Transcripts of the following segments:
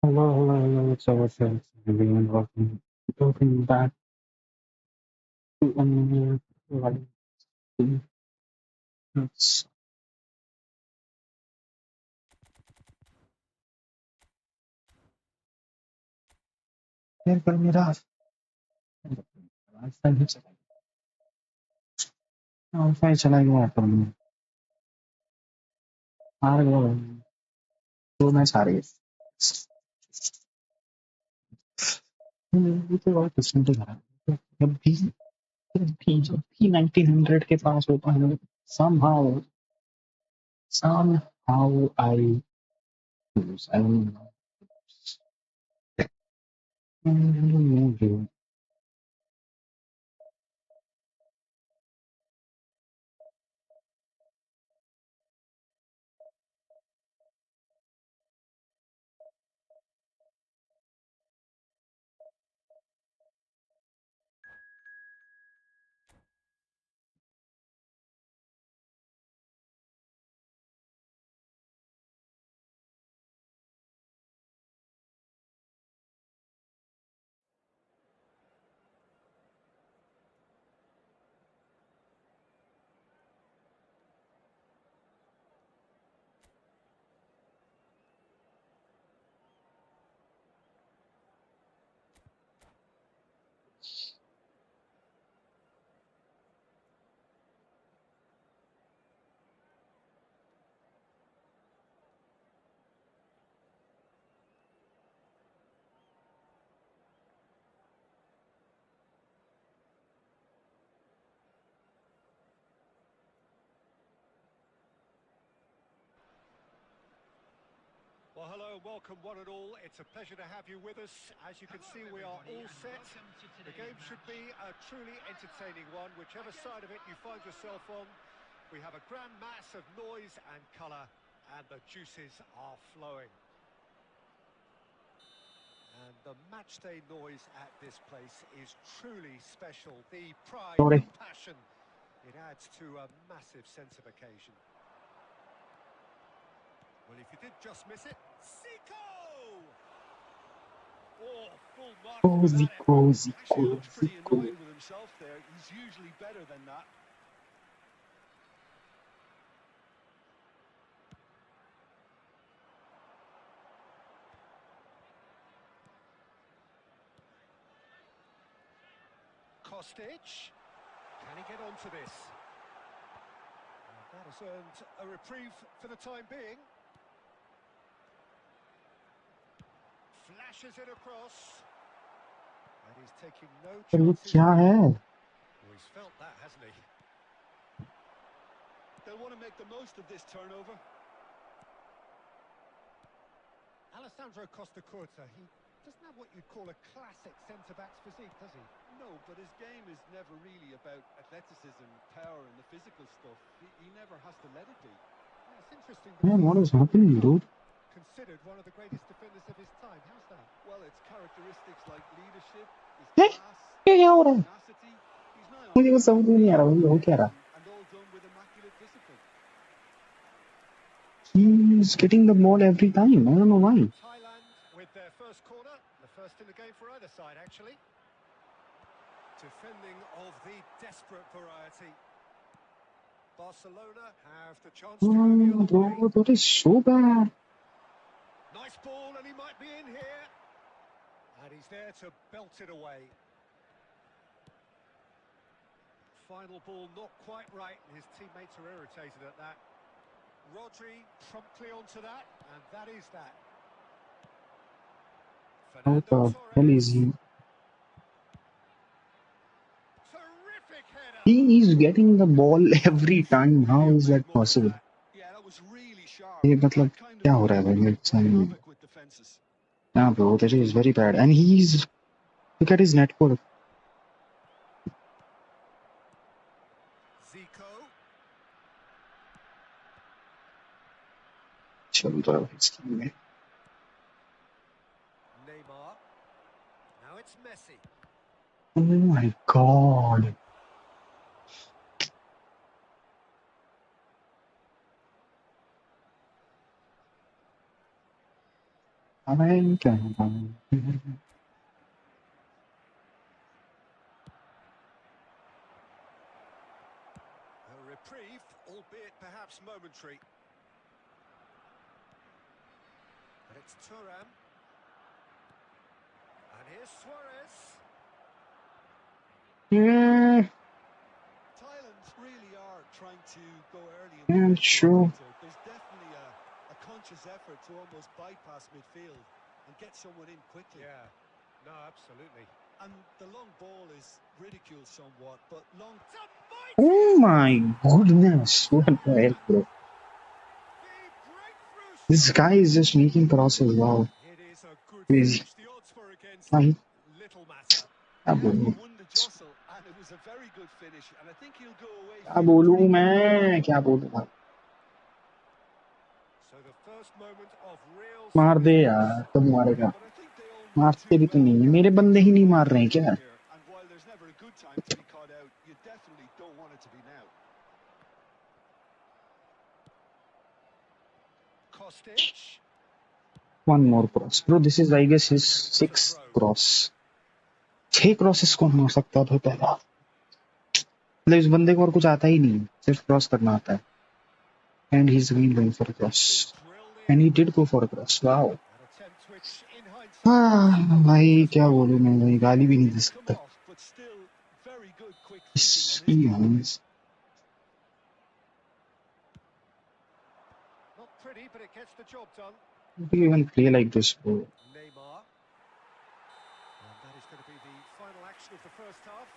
Hello, hello, hello, it's ourselves, everyone. Welcome back to another live stream. It's here पर मेरा wifi भी wifi चला गया पर हार गया तो मैं सारे ये तो बहुत किस्मत है जब भी 1900 के पास होता है somehow somehow I lose. I don't know. Well, hello, welcome one and all. It's a pleasure to have you with us. As you can see, we are all set. The game should be a truly entertaining one, whichever side of it you find yourself on. We have a grand mass of noise and colour, and the juices are flowing. And the matchday noise at this place is truly special. The pride, Sorry. the passion, it adds to a massive sense of occasion. Well, if you did just miss it, Zico! Oh, full marks for Cozy, that effort. cozy, Actually looks cozy, pretty cozy. annoyed with himself there. He's usually better than that. Kostic. Can he get onto this? That has earned a reprieve for the time being. Flashes it across. And he's taking no पर ये chances क्या here. है? Well, he's felt that, hasn't he? They'll want to make the most of this turnover. Alessandro Costa Curta, he doesn't have what you'd call a classic centre-back's physique, does he? No, but his game is never really about athleticism, power, and the physical stuff. He never has to let it be. Yeah, it's interesting Man, because what he's is happening, dude? considered one of the greatest defenders of his time. How's that? Well, it's characteristics like leadership, his ये class, क्या हो रहा है? tenacity. He's nigh on मुझे वो 30 समझ में goals नहीं आ रहा for भाई हो क्या them, रहा? and all done with immaculate discipline. He's getting the ball every time. I don't know why. Thailand with their first corner, the first in the game for either side, actually. Defending of the desperate variety. Barcelona have the chance to go the Oh, other way. bro, that is so bad. Nice ball, and he might be in here. And he's there to belt it away. Final ball not quite right, and his teammates are irritated at that. Rodri promptly onto that, and that is that. How Fernando the hell Torres. is he? Terrific header. He is getting the ball every time. How Really is made that him up for possible? that. Yeah, that was really sharp. ये मतलब That kind of क्या हो रहा है delivery भाई? can It's, play havoc with defenses. yeah, bro, that is very bad. And he's look at his net worth. Zico. चल रहा है इसकी में. Neymar. Now it's Messi. Oh my god. I can. A reprieve, albeit perhaps momentary. And it's Thuram. And here's Suarez. Yeah, Thailand really are trying to go early in the yeah, break here, sure. Peter. There's definitely a conscious effort to almost bypass midfield and get someone in quickly. Yeah, no, absolutely. And the long ball is ridiculed somewhat, but long... It's a mighty Oh effort! my goodness, what the hell, bro? The breakthrough This strike! guy is just making crosses. Wow, It is a good crazy. finish. The odds were against Why? little matter. क्या Yeah, he बोलूं? won the jostle, and it was a very good finish, and I think he'll go away क्या feeling बोलूं pretty मैं? क्या बोलूं? So the first moment of real मार दे seriousness. यार, कब मारेगा? But I think they all know मारते too भी तो well नहीं है, that मेरे things बंदे are ही नहीं going मार रहे हैं wrong क्या? here, and while there's never a good time to be caught out, you definitely don't want it to be now. Kostic. One more cross, bro. This is, I guess, his It's a sixth throw. cross. 6 crosses कौन मार सकता था पहला? मतलब इस बंदे को और कुछ आता ही नहीं, सिर्फ क्रॉस करना आता है. And he's been going for a cross. Been drilled And in. he did go for a cross. Wow. An attempt which, in hindsight, looks भाई क्या unsuccessful. बोलूं मैं, भाई गाली भी नहीं दे Didn't come सकता. off, but still very good quick thinking on his part. Experience. Not pretty, but it gets the job done. How do you even play like this, bro? Neymar. And that is going to be the final action of the first half.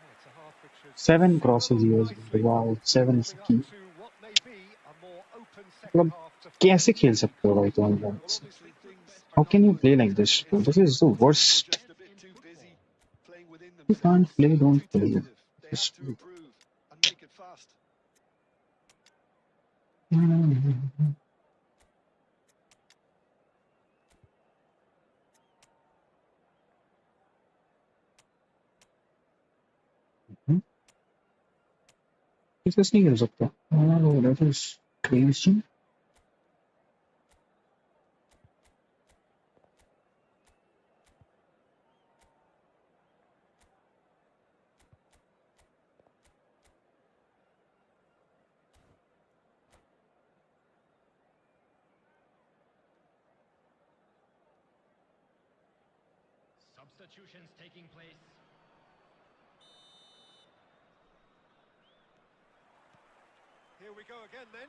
Well, it's a half which has 7 seen them crosses off he was. nicely, Wow, 7 is building up key. to what may be a more open second मतलब half to follow. कैसे खेल सकते हो भाई तुम लोग? Well, obviously things are How not can you going play their like this, way. bro? It This is seems the the team are worst. just a bit too busy playing within You can't themselves. play, don't Too play. tentative. They have Just... to improve and make it fast. This नहीं खेल सकता. Oh, that is crazy. Substitutions taking place. Here we go again then.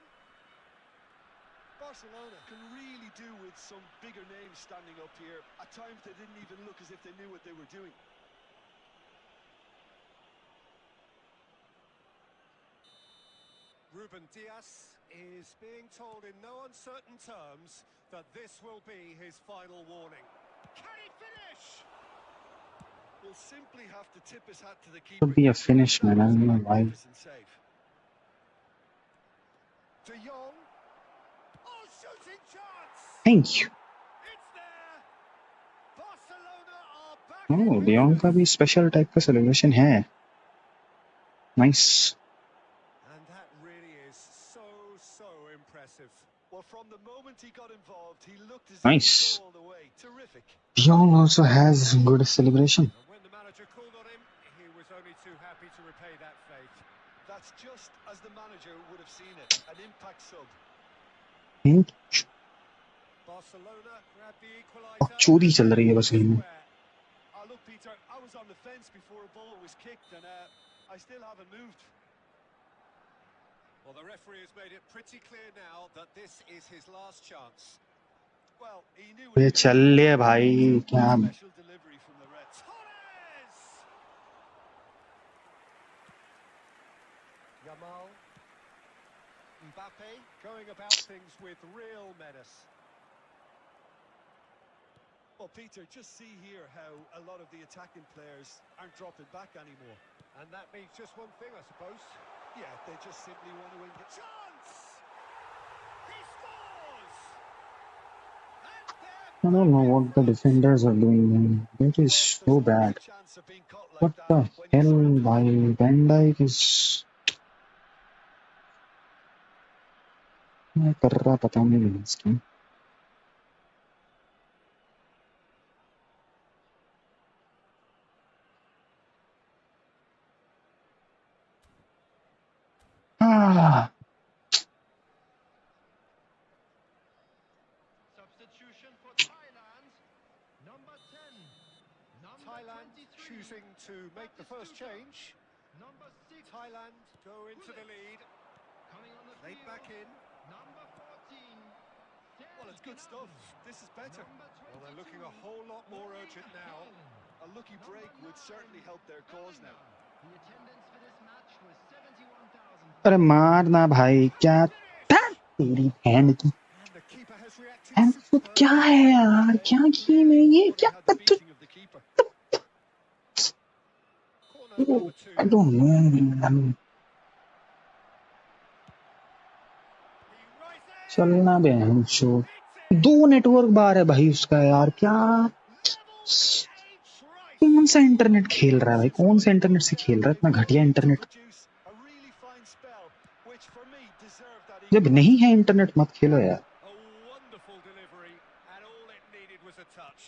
Barcelona can really do with some bigger names standing up here. At times they didn't even look as if they knew what they were doing. Ruben Dias is being told in no uncertain terms that this will be his final warning. Can he finish? Will simply have to tip his hat to the keeper. Could be a here, because finish, that man. I was a don't know why. magnificent save. De Jong. Oh, shooting chance! Thank you. It's there! Barcelona are back Oh, in de Jong का भी business. Special type का celebration है. Nice. And that really is so impressive. Well, from the moment he got involved, he looked as Nice. if he'd go all the way. Terrific. Dion also has good celebration. And when the manager called on him, he was only too happy to repay that faith. That's just as the manager would have seen it. An impact sub. Barcelona grabbed the equalizer. चोरी चल रही है बस यहीं में. Oh, look, Peter, I was on the fence before a ball was kicked, and I still haven't moved. Well, the referee has made it pretty clear now that this is his last chance. Well, he knew ये it. चल ले भाई क्या. Special delivery from the Reds. Suarez! Yamal. Mbappe going about things with real menace. Well, Peter, just see here how a lot of the attacking players aren't dropping back anymore. And that means just one thing, I suppose. Yeah, they just simply want to win. Chance! He scores! And I don't know what the defenders are doing, man. That is so bad. What the hell, भाई? Van Dijk is... क्या कर रहा पता नहीं इसकी. Thailand choosing to make the first change. Number 6. Thailand go into the lead. Coming on the Laid field. back in. Number 14. Well, it's good stuff. This is better. Well, they're looking a whole lot more urgent now. A lucky break would certainly help their cause now. The attendance for this match was 71,000. अरे मारना भाई क्या था तेरी बहन की And the keeper has reacted बहन खुद क्या है यार क्या गेम है ये क्या Had the beating of the keeper. Corner number 2. I don't know man. He rises. चलना बहन शो दो नेटवर्क बार है भाई उसका यार क्या कौन सा इंटरनेट खेल रहा है भाई कौन सा इंटरनेट से खेल रहा है इतना घटिया internet A really fine spell, which for me deserved that. जब नहीं है इंटरनेट मत खेलो यार A wonderful delivery, and all it needed was a touch.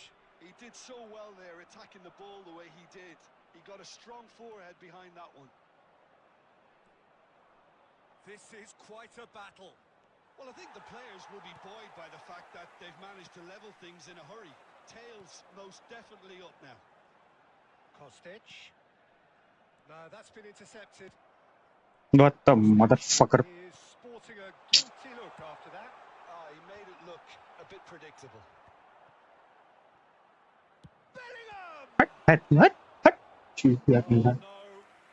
He did so well there, attacking the ball the way he did. He got a strong forehead behind that one. This is quite a battle. Well, I think the players will be buoyed by the fact that they've managed to level things in a hurry. Tails most definitely up now. Kostic. No, that's been intercepted. what the motherfucker He is sporting a guilty look after that. He made it look a bit predictable. Bellingham! हट चीज Oh, यार no,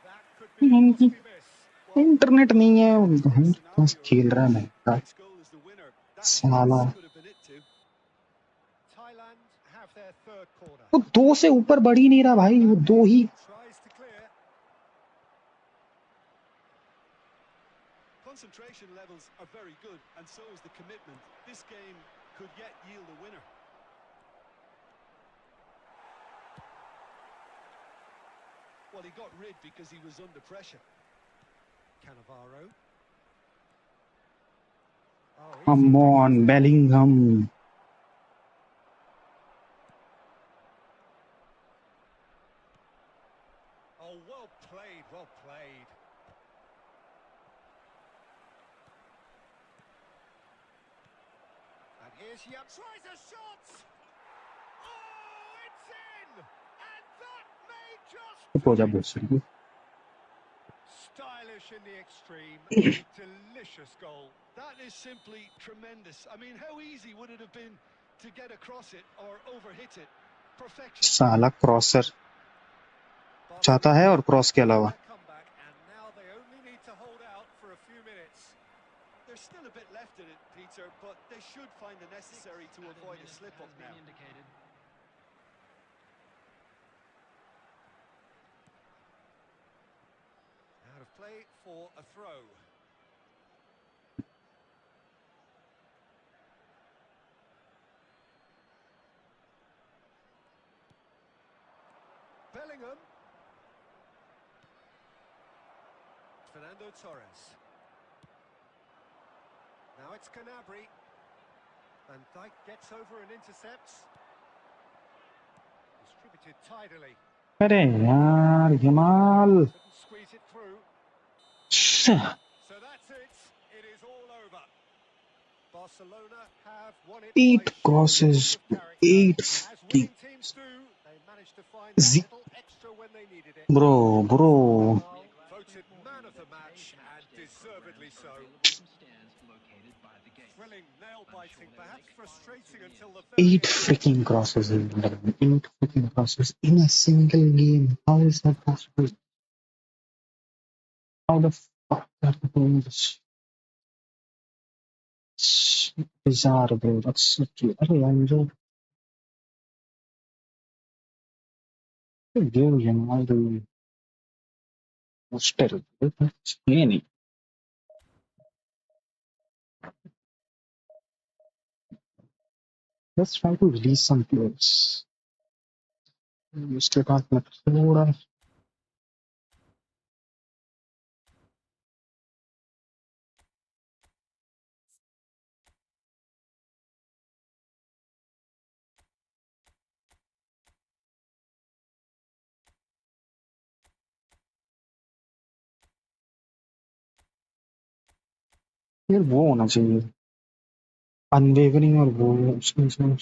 that could be a costly miss. Internet नहीं है बहन बस खेल रहा है मैं Next goal is the winner. That साला chance could have been it too. Thailand have their third corner. वो दो से ऊपर बढ़ ही नहीं रहा भाई वो दो ही Tries to clear. Concentration levels are very good, and so is the commitment. This game could yet yield a winner. Well, he got rid because he was under pressure. Cannavaro. Oh, come on Bellingham Oh, well played, well played. And here's Yap. Tries a shot! Oh, it's in! And that may just चुप हो जा भोसड़ी stylish in the extreme. A delicious goal. That is simply tremendous. I mean, how easy would it have been to get across it or overhit it? Perfection. साला क्रॉसर चाहता है और cross के अलावा Comeback, and now they only need to hold out for a few minutes. There's still a bit left in it, Peter, but they should find the necessary to avoid a slip-up now. Indicated. Out of play for a throw. Bellingham. Fernando Torres. Now it's Canabry. Van Dijk gets over and intercepts. Distributed tidily. अरे यार Jamal Couldn't squeeze it through. श्श, So that's it. It is all over. Barcelona have won it 8 by crosses sheer force of character. 8 As winning teams do, they managed to find that Z- little extra when they needed it. bro Voted man of the match, and deservedly so. Thrilling, nail-biting, perhaps frustrating until the very 8 end. freaking crosses in 8 freaking crosses in a single game how is that possible how the fuck are they doing this bizarre bro that's so cute अरे यार मुझे game why do you was terrible it's playing let's try to release some players उसके बाद मैं थोड़ा यार वो होना चाहिए अनवेवरिंग और वो उसमें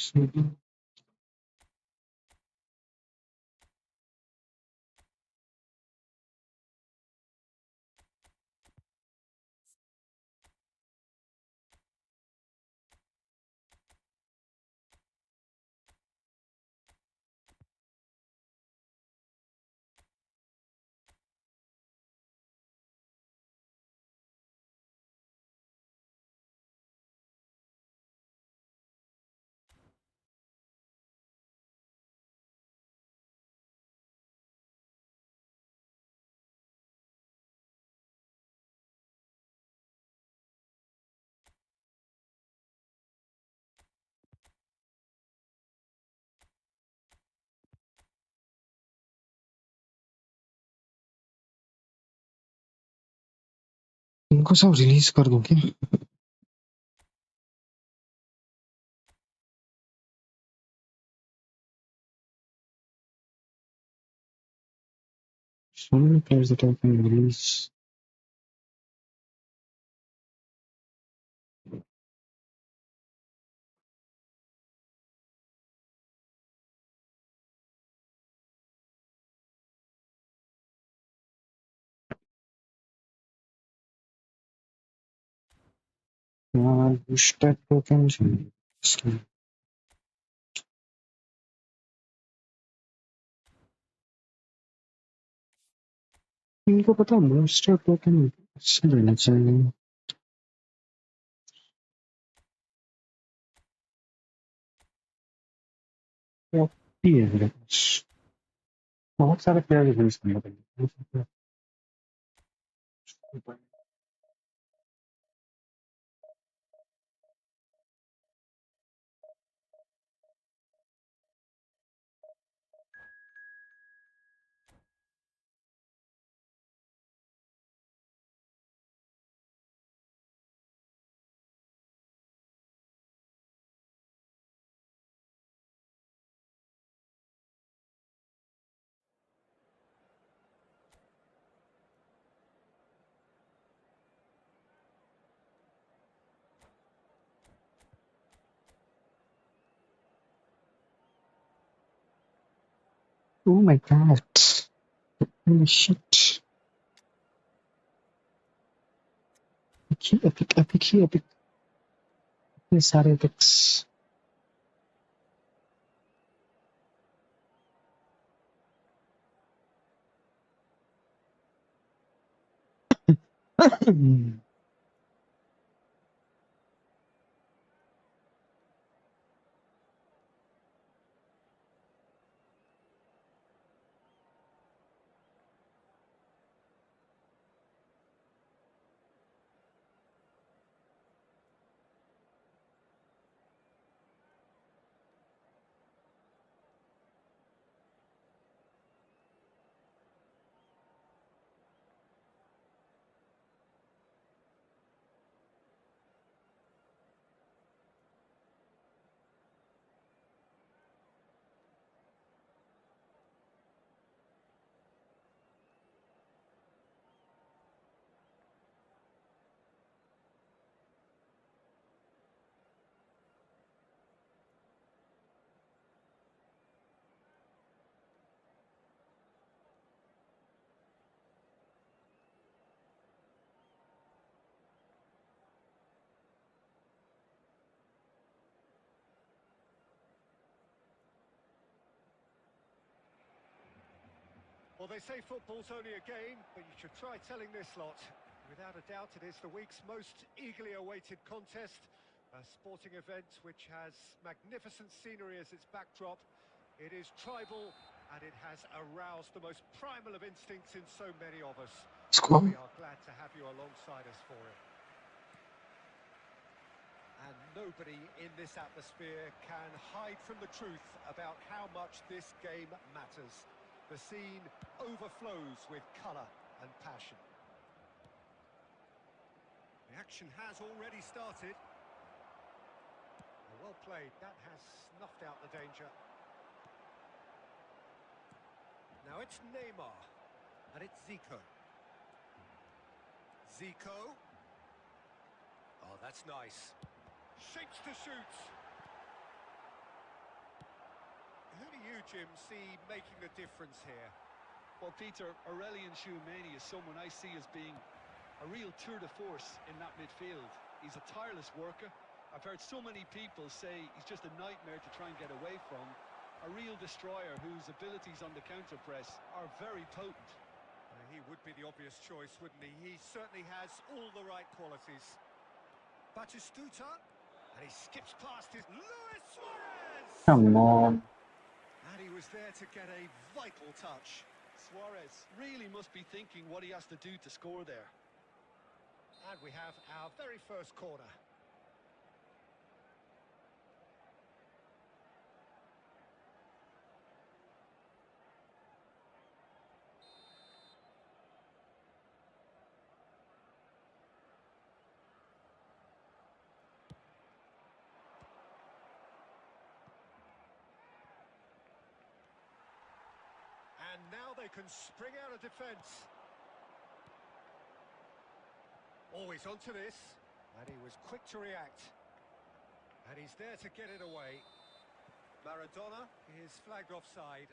इनको सब रिलीज कर दूं क्या? So many players that I can release. Booster token चाहिए. इनको पता है बूस्टर टोकन से लेना चाहिए. ये है मेरे पास. बहुत सारे प्लेयर रिलीज करने पड़ेंगे. Oh my god. Holy shit. Epic. ये सारे epics. Well, they say football's only a game, but you should try telling this lot. Without a doubt, it is the week's most eagerly awaited contest, a sporting event which has magnificent scenery as its backdrop. It is tribal, and it has aroused the most primal of instincts in so many of us. Score. We are glad to have you alongside us for it. And nobody in this atmosphere can hide from the truth about how much this game matters. The scene overflows with colour and passion. The action has already started. Well played, that has snuffed out the danger. Now it's Neymar, and it's Zico. Zico. Oh, that's nice. Shapes to shoot. Who do you, Jim, see making the difference here? Well, Peter, Aurelien Tchouameni is someone I see as being a real tour de force in that midfield. He's a tireless worker. I've heard so many people say he's just a nightmare to try and get away from. A real destroyer whose abilities on the counter-press are very potent. He would be the obvious choice, wouldn't he? He certainly has all the right qualities. Batistuta, and he skips past his Luis Suarez! Come on. And he was there to get a vital touch. Suarez really must be thinking what he has to do to score there. And we have our very first corner. And now they can spring out of defence. Always onto this. And he was quick to react. And he's there to get it away. Maradona is flagged offside.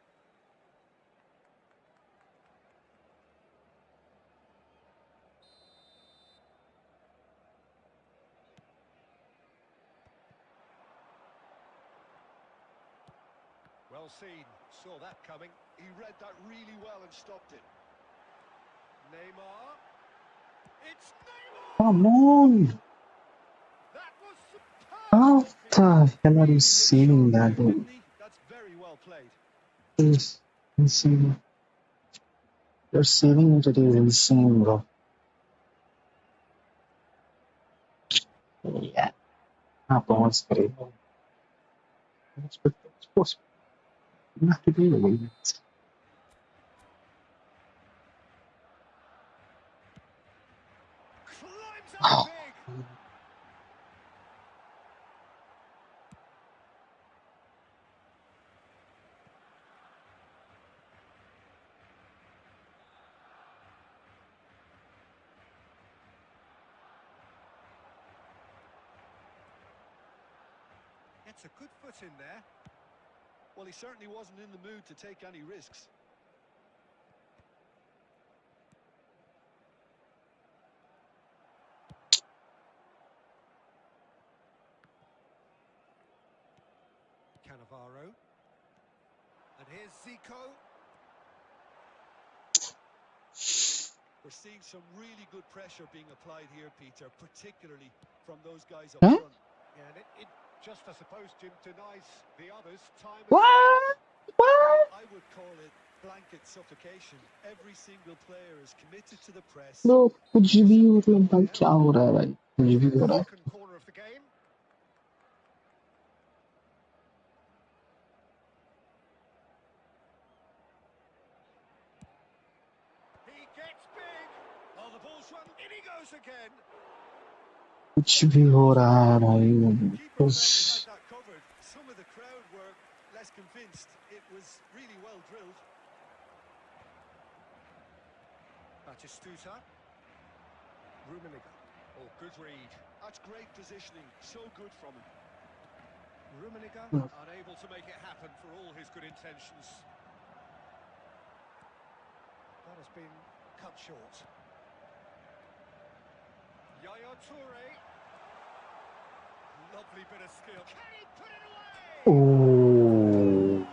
Well seen, saw that coming. He read that really well and stopped it. Neymar. It's Neymar! Come on! That was superb! How the hell are you Really good saving shot that, there, dude? Whitney. That's very well played. It's insane. You're saving it, it is insane, bro. Yeah. Pause for it. It's supposed to have to do the way. Climbs up Oh. big! Gets a good foot in there. Well, he certainly wasn't in the mood to take any risks. Cannavaro. And here's Zico. We're seeing some really good pressure being applied here, Peter, particularly from those guys up Huh? front. Yeah, and it just, I suppose, Jim, denies the others time and What? space. Well, What? I would call it blanket suffocation. Every single player is committed to the press. Bro, कुछ भी मतलब भाई क्या हो रहा है भाई? कुछ भी हो रहा है. Second corner of the game. He gets big. Oh, the ball's run. In he goes again. कुछ भी हो रहा है भाई. Keeper बस. felt he had that covered. Some of the crowd were less convinced. It was really well drilled. Batistuta. Rummenigge. Oh, good read. That's great positioning. So good from him. Rummenigge unable to make it happen for all his good intentions. That has been cut short. Yaya Toure. Lovely bit of skill. Can he put it away? Oh.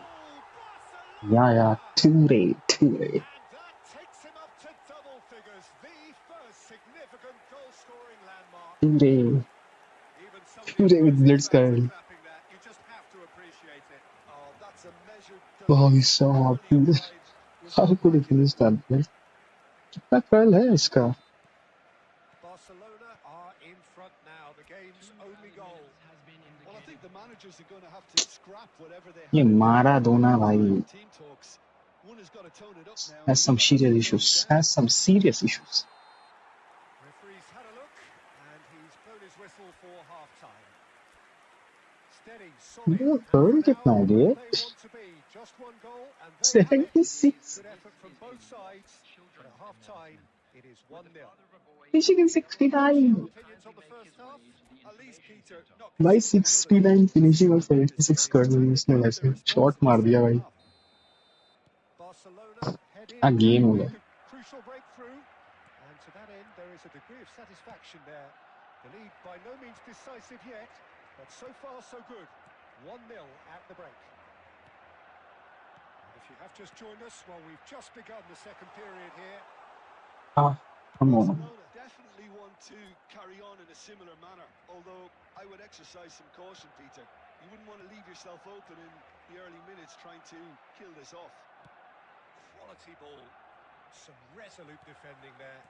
Barcelona! Toure. And that takes him up to double figures. The first significant goal-scoring landmark. Toure. Even some of the Toure with opposing blitz fans are card. clapping that. You just have to appreciate it. Oh, that's a measured भाई delivery. साहब, Thoroughly applied. Was how could he unlike finish it. that? Bro? कितना curl है इसका? Barcelona are in front now. The game's only goal. Well, I think the managers are going to have to scrap whatever they ये have in mind Maradona for भाई team talks. One has got to tone it up now. has some serious issues. Has some serious issues. Referee's had a look, and he's blown his whistle for half-time. Steady, solid. ये And curl for कितना now, है where ये? they want to be. Just one goal, and they have it. 76. Good effort from both sides. But at half-time, it is 1-0. Finishing in 69. Strong opinions on the first half. At least, Peter, not भाई conceding another 69 goal. finishing और Certainly 76 disgraceful. कर दी इसने वैसे The shot response in मार the दिया second भाई. half. Barcelona head in a game हो and गया. make a crucial breakthrough. And to that end, there is a degree of satisfaction there. The lead by no means decisive yet, but so far so good. 1-0 at the break. And if you have just joined us, well, we've just begun the second period here. Ah, come on. Barcelona definitely want to carry on in a similar manner, although I would exercise some caution, Peter. You wouldn't want to leave yourself open in the early minutes trying to kill this off. Quality ball. Some resolute defending there.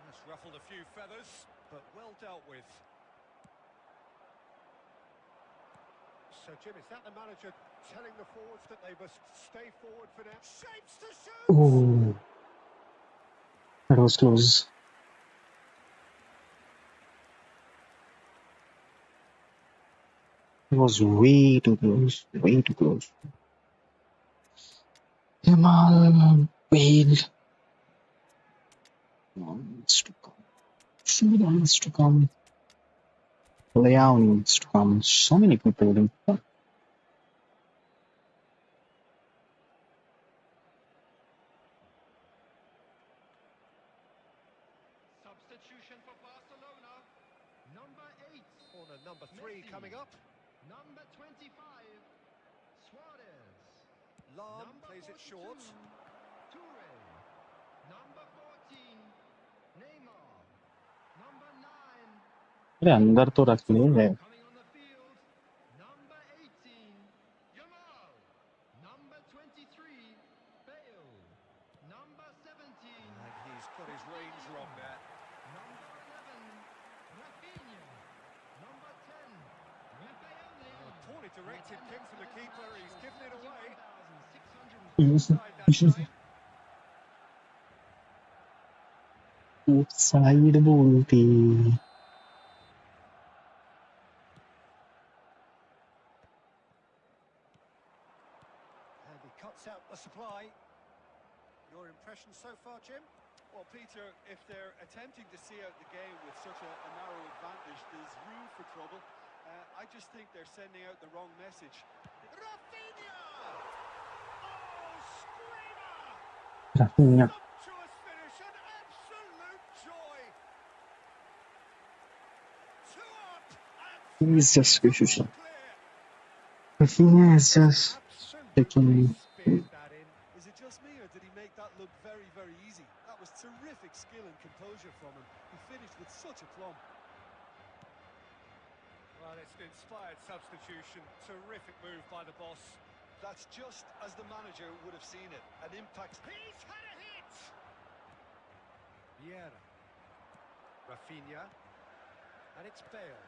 That's ruffled a few feathers, but well dealt with. So, Jim, is that the manager telling the forwards that they must stay forward for now? Shapes to shoot! Oh, that was close. It was way too close. Way too close. Jamal Bale. Needs to come. Food needs to come. Leao needs to come. So many people need to come. Substitution for Barcelona. Number 8. Corner number 3 Messi. coming up. Number 25. Suarez. Lam Number plays it 42, short. Toure. Number 14. Neymar. Number 9. अरे अंदर तो रख ले है. Coming on the field. Number 18. Jamal. Number 23. Bale. Number 17. And he's got his range wrong there. Number 11. Rafinha. Number 10. Poorly directed kick from the keeper. He's given it away. Yes, Inside that time. Outside बोलते. And he cuts out the supply. Your impression so far, Jim? Well, Peter, if they're attempting to see out the game with such a narrow advantage, there's room for trouble. I just think they're sending out the wrong message. Rafinha! Oh, screamer! Rafinha. Sumptuous finish, an absolute joy. 2 up and He's just vicious. clear. Rafinha is just taking. Absolutely speared that in. Is it just me, or did he make that look very, very easy? That was terrific skill and composure from him. He finished with such aplomb. Well, it's an inspired substitution. Terrific move by the boss. That's just as the manager would have seen it. An impact. He's had a hit! Vieira. Rafinha. And it's Bale.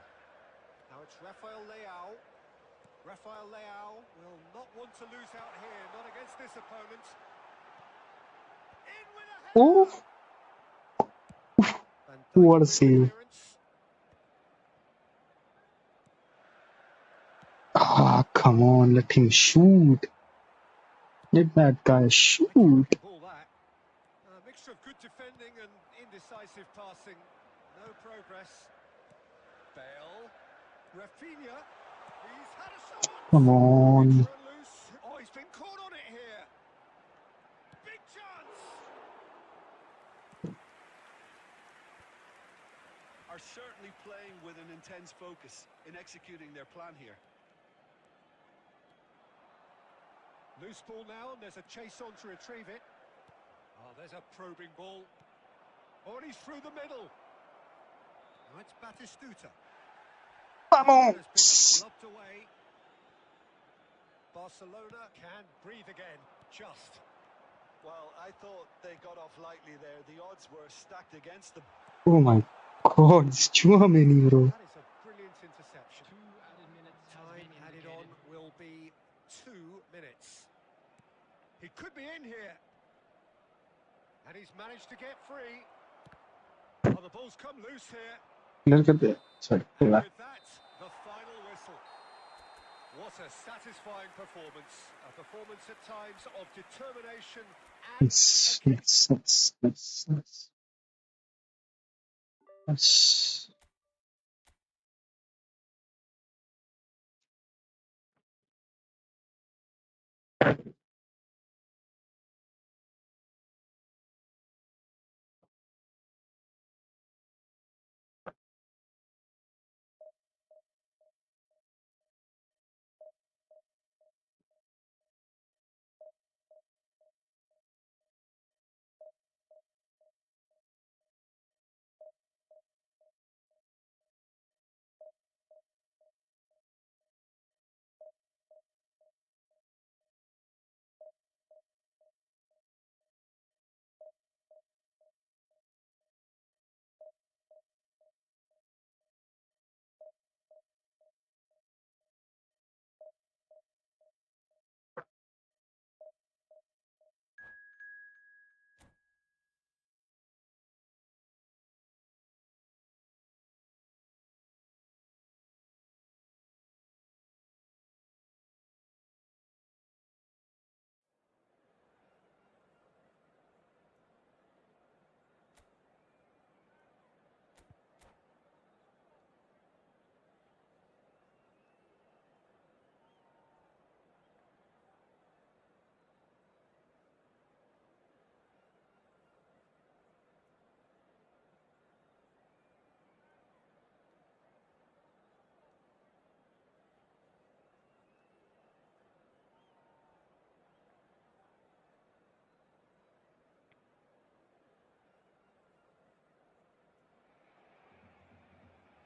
Now it's Rafael Leao. Rafael Leao will not want to lose out here, not against this opponent. In with a header! Oh, Van Dijk what a with the save. clearance. Ah, come on, let him shoot. Let that guy shoot. Looking ball that. A mixture of good defending and indecisive passing. No progress. Bale. Rafinha. He's had a shot. Come on. It's run loose. Oh, he's been caught on it here. Big chance. Are certainly playing with an intense focus in executing their plan here. Loose ball now, and there's a chase on to retrieve it. Oh, there's a probing ball. Oh, and he's through the middle. Now it's Batistuta. Vamos. Has been lobbed away. Barcelona can breathe again. Just. Well, I thought they got off lightly there. The odds were stacked against them. Oh my God, it's Chouameni, bro. That is a brilliant interception. 2 added minutes has Time been added indicated. on will be 2 minutes. He could be in here. And he's managed to get free. Oh, the ball's come loose here. Clear कर दे. Sorry. And with that, the final whistle. What a satisfying performance. A performance at times of determination and Nice, nice, nice, nice, nice. Nice.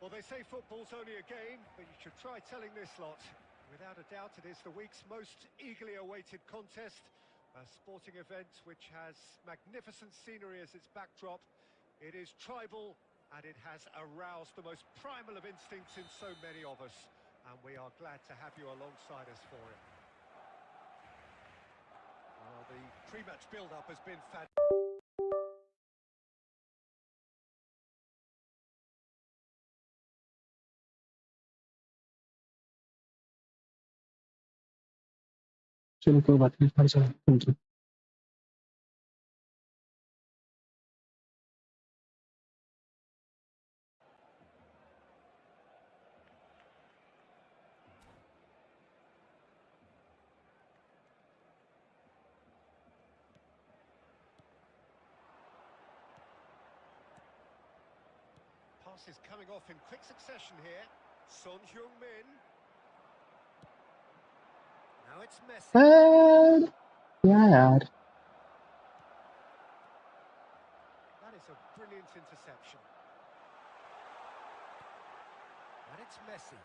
Well, they say football's only a game, but you should try telling this lot. Without a doubt, it is the week's most eagerly awaited contest. A sporting event which has magnificent scenery as its backdrop. It is tribal, and it has aroused the most primal of instincts in so many of us. And we are glad to have you alongside us for it. Well, the pre-match build-up has been fantastic. चलो कोई बात नहीं, thank you. Pass is coming off in quick succession here. Son Heung-min. Now it's Messi. क्या यार, That is a brilliant interception. And it's Messi.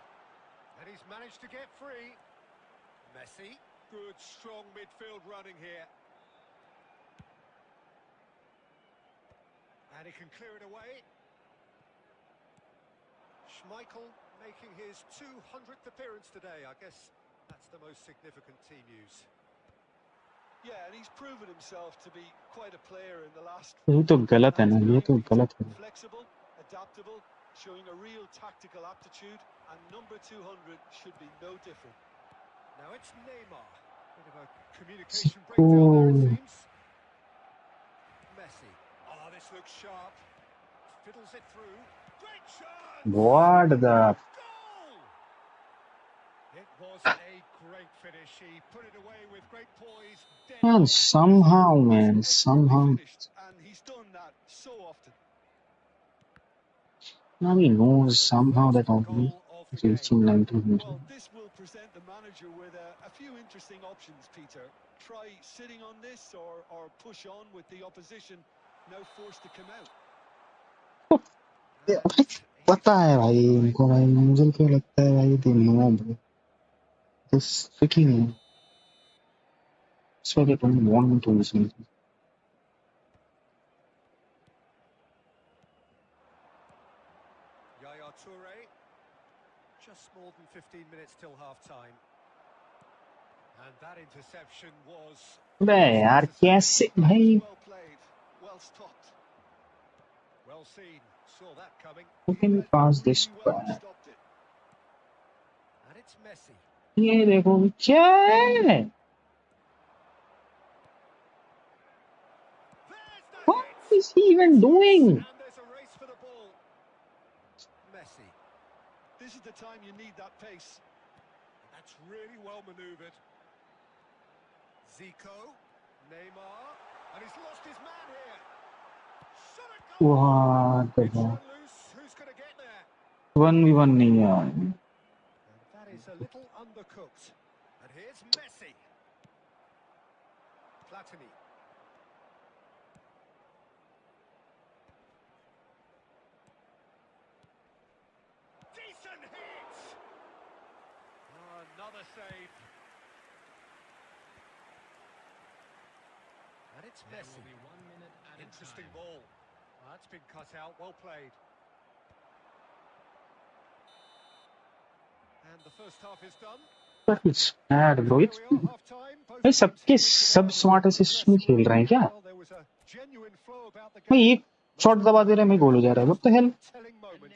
And he's managed to get free. Messi. Good, strong midfield running here. And he can clear it away. Schmeichel making his 200th appearance today. I guess that's the most significant team news. Yeah, and he's proven himself to be quite a player in the last. ये तो गलत है ना, ये तो गलत है। Flexible, adaptable, showing a real tactical aptitude, and number 200 should be no different. Now it's Neymar. Bit of a communication breakdown there, it seems. Messi. Oh, this looks sharp. Fiddles it through. Great shot! What the? Goal! It was a great finish. He put it away with great poise. Man, somehow, man, somehow. Finished, and he's done that so often. Now he knows somehow that only reaching 1900. Well, this will present the manager with a few interesting options, Peter. Try sitting on this or push on with the opposition, now forced to come out. पता है भाई इनको, भाई मुझे क्यों लगता है भाई they know bro. This freaking know. So they don't want me to listen. Yaya Toure. Just more than 15 minutes till half-time. And that interception was... बे यार कैसे भाई? Well played, well stopped. Well seen. Saw that coming. How can you pass this? Stopped it. And it's Messi. ये देखो क्या है? There's the What hit. is he even doing? And there's a race for the ball. Messi. This is the time you need that pace. That's really well manoeuvred. Zico. Neymar. And he's lost his man here. Shot a goal. What the It's hell? run loose. Who's going to get there? 1v1 नहीं है। And that is a little undercooked. And here's Messi. Platini. Decent hit! Oh, another save. And it's Messi. Interesting ball. Oh, that's been cut out. Well played. And the first half is done. But it's bad bro. Here It's we are, half-time. Both भाई teams सबके seeming to सब be smart assist में खेल रहे हैं क्या? Well, there was a genuine flow about the भाई game. एक शॉट दबा दे रहे हैं, मैं गोल हो जा रहा है। What the hell? Telling moment.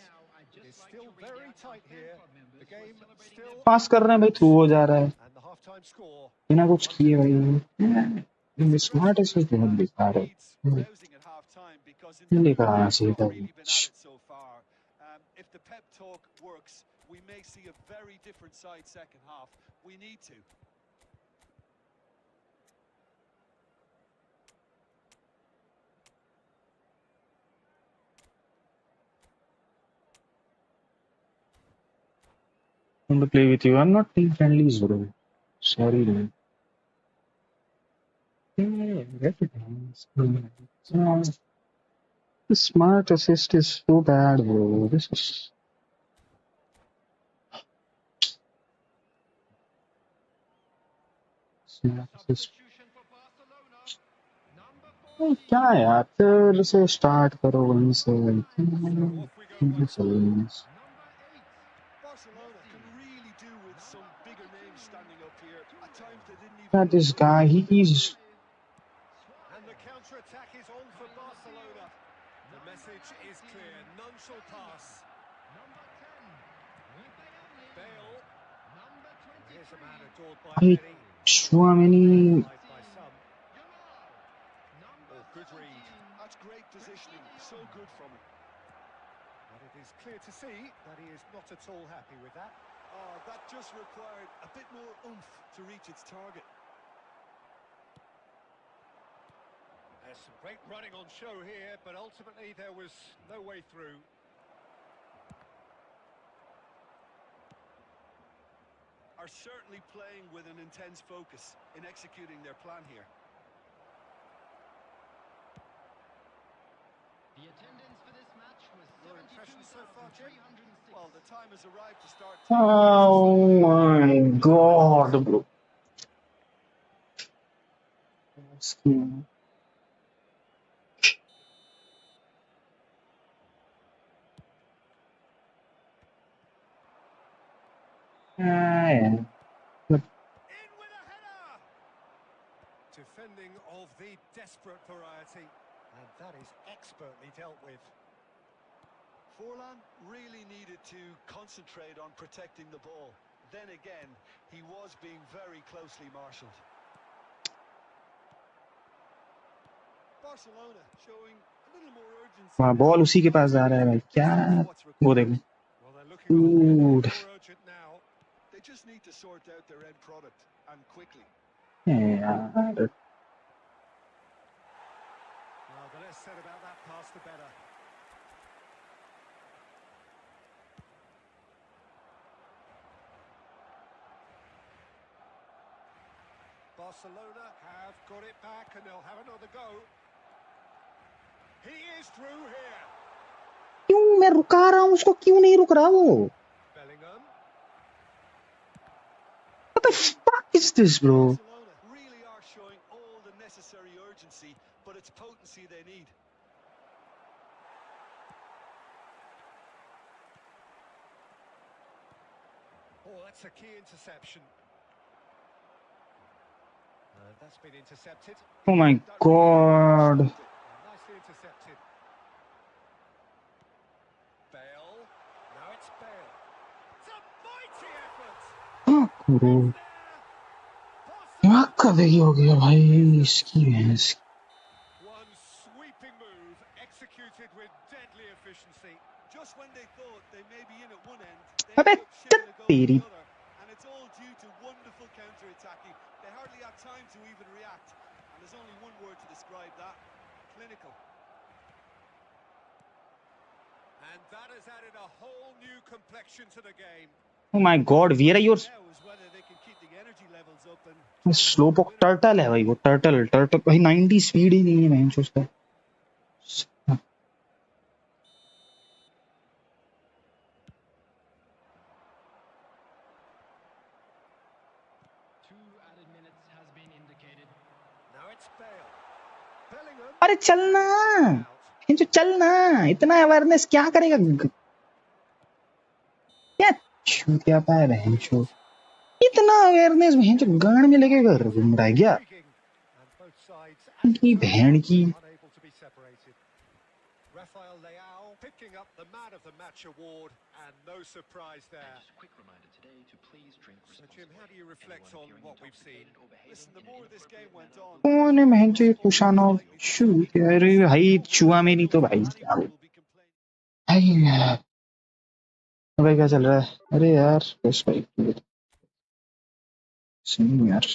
It's still very tight here. The game still पास कर रहे हैं भाई, थ्रू हो जा रहा है and the half-time score. बिना कुछ किए भाई। स्मार्ट असिस्ट बहुत बेकार है। Rousing at half-time because in नहीं the कराना चाहिए था। really been at it so far. If the pep talk works, we may see a very different side second half. We need to. I want to play with you. I'm not team friendly, bro. Sorry, man. Yeah, recognize. The smart assist is so bad, bro. This is Substitution for Barcelona. Number क्या 14. यार फिर से start करो वहीं से So off we go once more. Number 8. Barcelona can really do with some bigger names standing up here. At times they didn't even That look this good. guy, he's And the counter-attack is on for Barcelona. The message is clear. None shall pass. Number 10. Ribéry. Bale. Number Here's a 23. man adored by I many, Chouameni. criticized by some. Yamal. Number Oh, good 17. read. That's great positioning. So good from him. But it is clear to see that he is not at all happy with that. Oh, that just required a bit more oomph to reach its target. There's some great running on show here, but ultimately there was no way through. Are certainly playing with an intense focus in executing their plan here. The attendance for this match was Your impressions so far, Jim? 72,306. Well, the time has arrived to start taking the Oh my god, bro. Yeah. In with a header! Defending of the desperate variety, and that is expertly dealt with. Forlan really needed to concentrate on protecting the ball. Then again, he was being very closely marshalled. Barcelona showing a little more urgency वहाँ now. Ball उसी के पास जा रहा है भाई क्या This is what's वो required. देखो Well, they're looking a whole lot Dude. more urgent now. They just need to sort out their end product, and quickly. यार Well, the less said about that pass, the better. Barcelona have got it back and they'll have another go. He is through here. क्यों मैं रुका रहा हूँ उसको क्यों नहीं रुक रहा वो Bellingham. What the fuck is this bro Barcelona really are showing all the necessary urgency, but it's potency they need. Oh, that's a key interception. That's been intercepted. Oh my That really god stopped it. Nicely intercepted. Bale. Now it's Bale. It's a mighty effort. fuck bro It's there. दिमाग का Barcelona देखी हो गया भाई इसकी भैंस One sweeping move executed with deadly efficiency. Just when they thought they may be in at one end, they अबे ended up shipping a goal at तेरी the other. And it's all due to wonderful counter-attacking. They hardly have time to even react. And there's only one word to describe that: clinical. And that has added a whole new complexion to the game. oh my god Vera your Now is whether they can keep the energy levels up and try and slow find a pock winner. Turtle है भाई वो turtle turtle भाई 90 speed ही नहीं है भैंस उसका Two added minutes has been indicated. Now it's Bale. Bellingham. अरे चलना Out. जो चलना इतना अवेयरनेस क्या करेगा क्या छूटिया पाया बहन छो इतना अवेयरनेस बहन जो गाड़ में लेके घर घूम रहा है क्या Intriguing. And both sides, as it की turns बहन out, की unable to be separated. Rafael Leao picking up the Man of the Match award, and no surprise there. Just a quick reminder today to please drink So, responsibly. Jim, how do you reflect Anyone on appearing what we've seen? intoxicated or behaving Listen, the in an more this game inappropriate went on, manner कौन है the बहन feeling जो ये was always पुशानो likely to shoe be. अरे भाई What will चुआ it मेरी signal तो to भाई anyone who will be complaining? भाई यार भाई क्या चल रहा है अरे यार बस भाई सही यार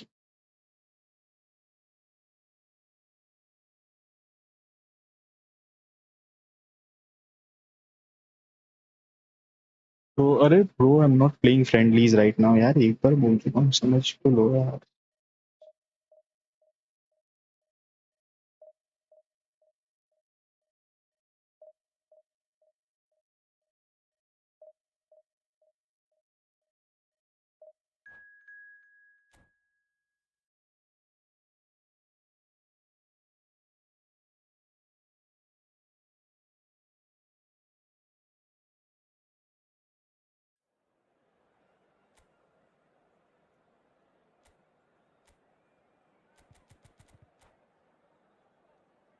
तो अरे bro I am not playing friendlies right now यार एक बार बोल चुका हूँ समझ तो लो यार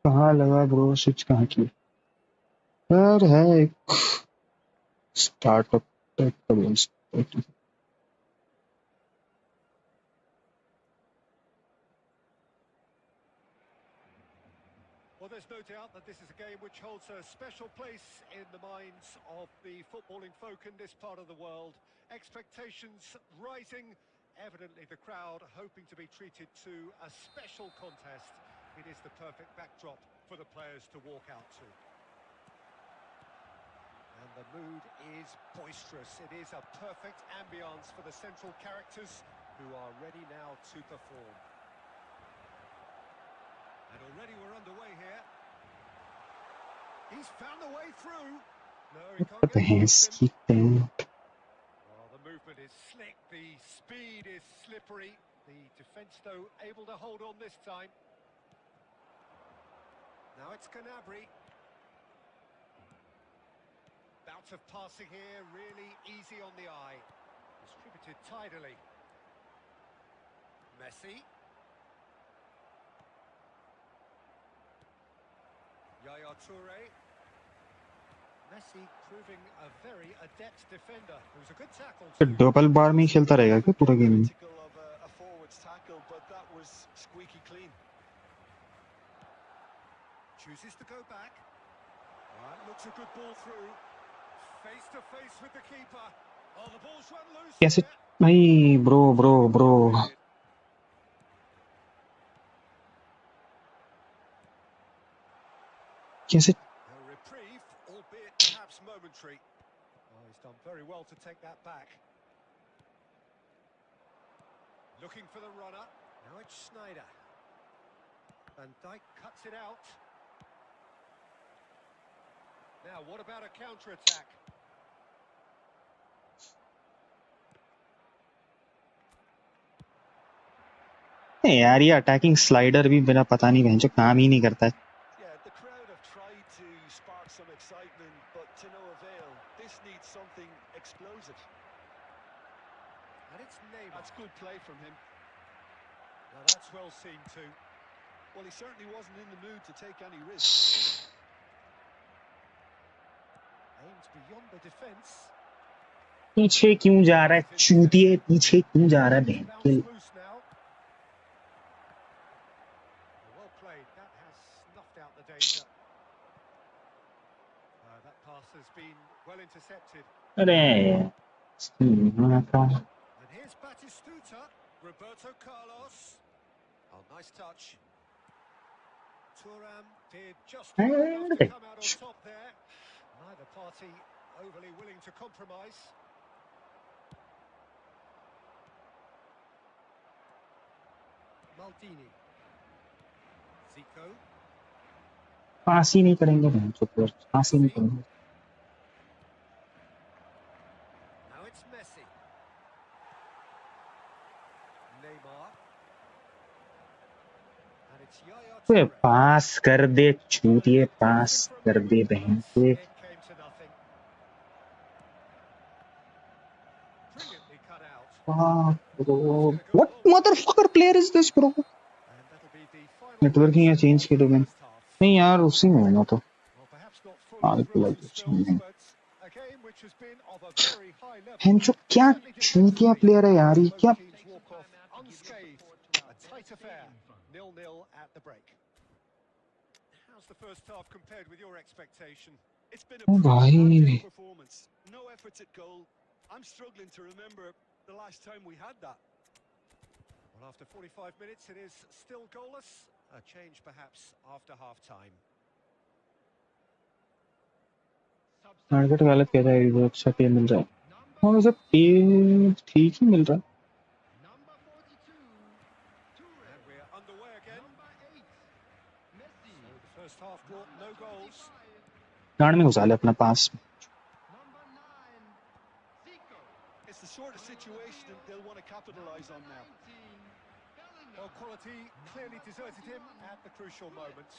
कहाँ लगा ब्रो? स्विच कहाँ की? यार है एक स्टार्टअप टाइप का games. Well, there's no doubt that this is a game which holds a special place in the minds of the footballing folk in this part of the world. Expectations rising, evidently the crowd hoping to be treated to a special contest. It is the perfect backdrop for the players to walk out to. And the mood is boisterous. It is a perfect ambience for the central characters who are ready now to perform. And already we're underway here. He's found the way through. No, he can't get past him. Oh, the movement is slick. The speed is slippery. The defence, though, able to hold on this time. Now it's Canabry. Bout of passing here, really easy on the eye. Distributed tidily. Messi. Yaya Toure. Messi proving a very adept defender. It was a good tackle too. Double बार में खेलता रहेगा क्या पूरा game? Critical of a forward's tackle, but that was squeaky clean. Chooses to go back. Looks a good ball through. Face to face with the keeper. Oh, the ball's run loose. कैसे भाई bro कैसे? A reprieve, albeit perhaps momentary. Oh, he's done very well to take that back. Looking for the runner. Now it's Snyder. Van Dijk cuts it out. Now, what about a counter-attack? यार ये attacking slider भी मेरा पता नहीं बहन जो काम ही नहीं करता है। Yeah, the crowd have tried to spark some excitement, but to no avail. This needs something explosive. And it's Neymar. That's good play from him. Now that's well seen too. Well, he certainly wasn't in the mood to take any risks. Aimed beyond the defence. पीछे क्यों जा रहा है चूतिए? पीछे क्यों जा रहा है बहन के? Loose now. Well played. That has snuffed out the danger. That pass has been well intercepted. अरे And here's Batistuta. Roberto Carlos. Oh, nice touch. Thuram did just well enough to come out on top there. Neither party overly willing to compromise. Maldini. Zico. पास ही नहीं करेंगे बहन चुप कर, पास ही नहीं करेंगे। Now it's Messi. Neymar. And it's Yaya way Toure. पास कर दे चूतिए, पास कर दे बहन के। It came to nothing. Brilliantly cut out. What motherfucker player is this bro? And that'll be the final. Networking या चेंज की डोमेन नहीं यार, उसी में होना तो Well, perhaps not fully through some spills, but a game which has been of a very high level. हेंचो क्या चूतिया प्लेयर है यार ये, क्या Teams walk off unscathed. A tight affair. 0-0 at the break. How's the first half compared with your expectation? It's been a Oh, pretty bhai. average performance. No efforts at goal. I'm struggling to remember the last time we had that. Well, after 45 minutes, it is still goalless. A change, perhaps, after half-time. Market गलत कह रहा है, वो अच्छा पे मिल रहा है और उसे पे ठीक ही मिल रहा है। Number 42, Toure. And we're underway again. Number 8, Messi. So the first half brought no goals. गाड़ में घुसा ले अपना पास। Number 9, Zico. It's the sort of situation that they'll want to capitalize on now. 19, Bellingham. Well, quality clearly deserted him at the crucial moment.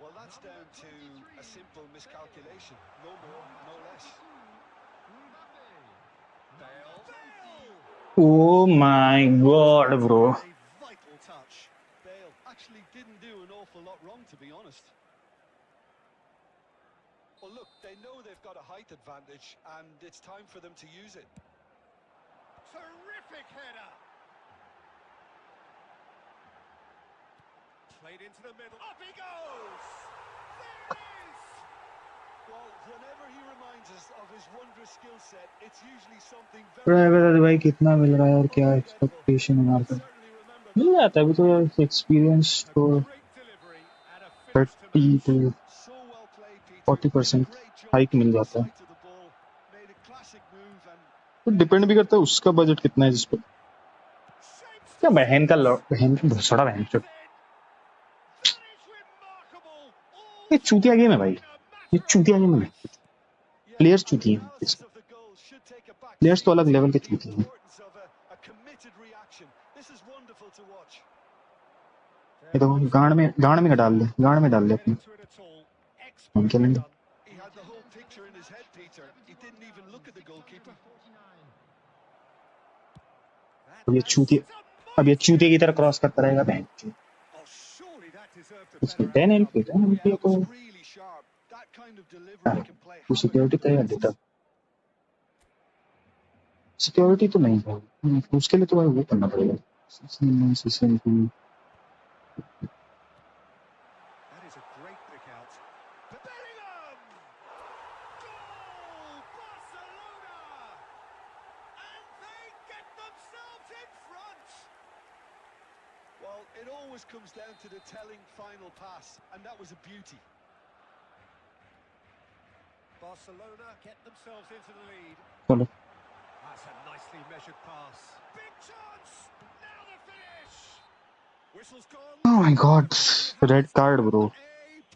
Well, that's down to a simple miscalculation. No more, no less. Mbappe. Bale. Oh my god bro, A vital touch. Bale actually didn't do an awful lot wrong, to be honest. Well, look, they know they've got a height advantage, and it's time for them to use it. Terrific header. Played into the middle. Up he goes. There it is. Well, whenever he reminds us of his wondrous skill set, it's usually something driver भाई कितना मिल रहा है और क्या unforgettable. Expectation है हमारे I pass certainly remember मिल जाता है अभी तो एक्सपीरियंस A तो great delivery and a finish to 30 match. to so well played, Peter. 40% Great job hike mill keeping जाता है sight of the ball. Made a classic move and तो depend भी करता है उसका बजट कितना है जिस पे Shapes क्या to बहन का shoot. बहन का भसड़ा बहन चो That is remarkable. All ये चूतिया गेम है भाई in a ये matter of चूतिया गेम है moments. yeah, players and the चूतिए हैं analysis इसमें of the goal should take a back players तो seat अलग to लेवल के the चूतिए हैं importance of a committed reaction. This is wonderful to watch. ये तो गांड में डाल ले Get अपने into it at all. हम Expertly खेलेंगे done. He had the whole picture in his head, Peter. He didn't even look at the goalkeeper. That अब ये has चूतिए it's a अब ये mighty चूतिए की तरह effort. क्रॉस करता रहेगा बहन चो Oh, surely that deserved a इसमें better 10 outcome. एंट्री है Oh, yeah, ये that तो was really sharp. That kind of delivery can play वो havoc सिक्योरिटी with तो है डेटा defenses. सिक्योरिटी तो नहीं है उसके लिए तो भाई वो करना पड़ेगा CCMP That is a great pick out. Bellingham! Goal! Barcelona! And they get themselves in front. Well, it always comes down to the telling final pass, and that was a beauty. Barcelona get themselves into the lead. चलो That's a nicely measured pass. Big chance! Now the finish! Whistle's gone. Oh my God. Referee has Red card, bro. A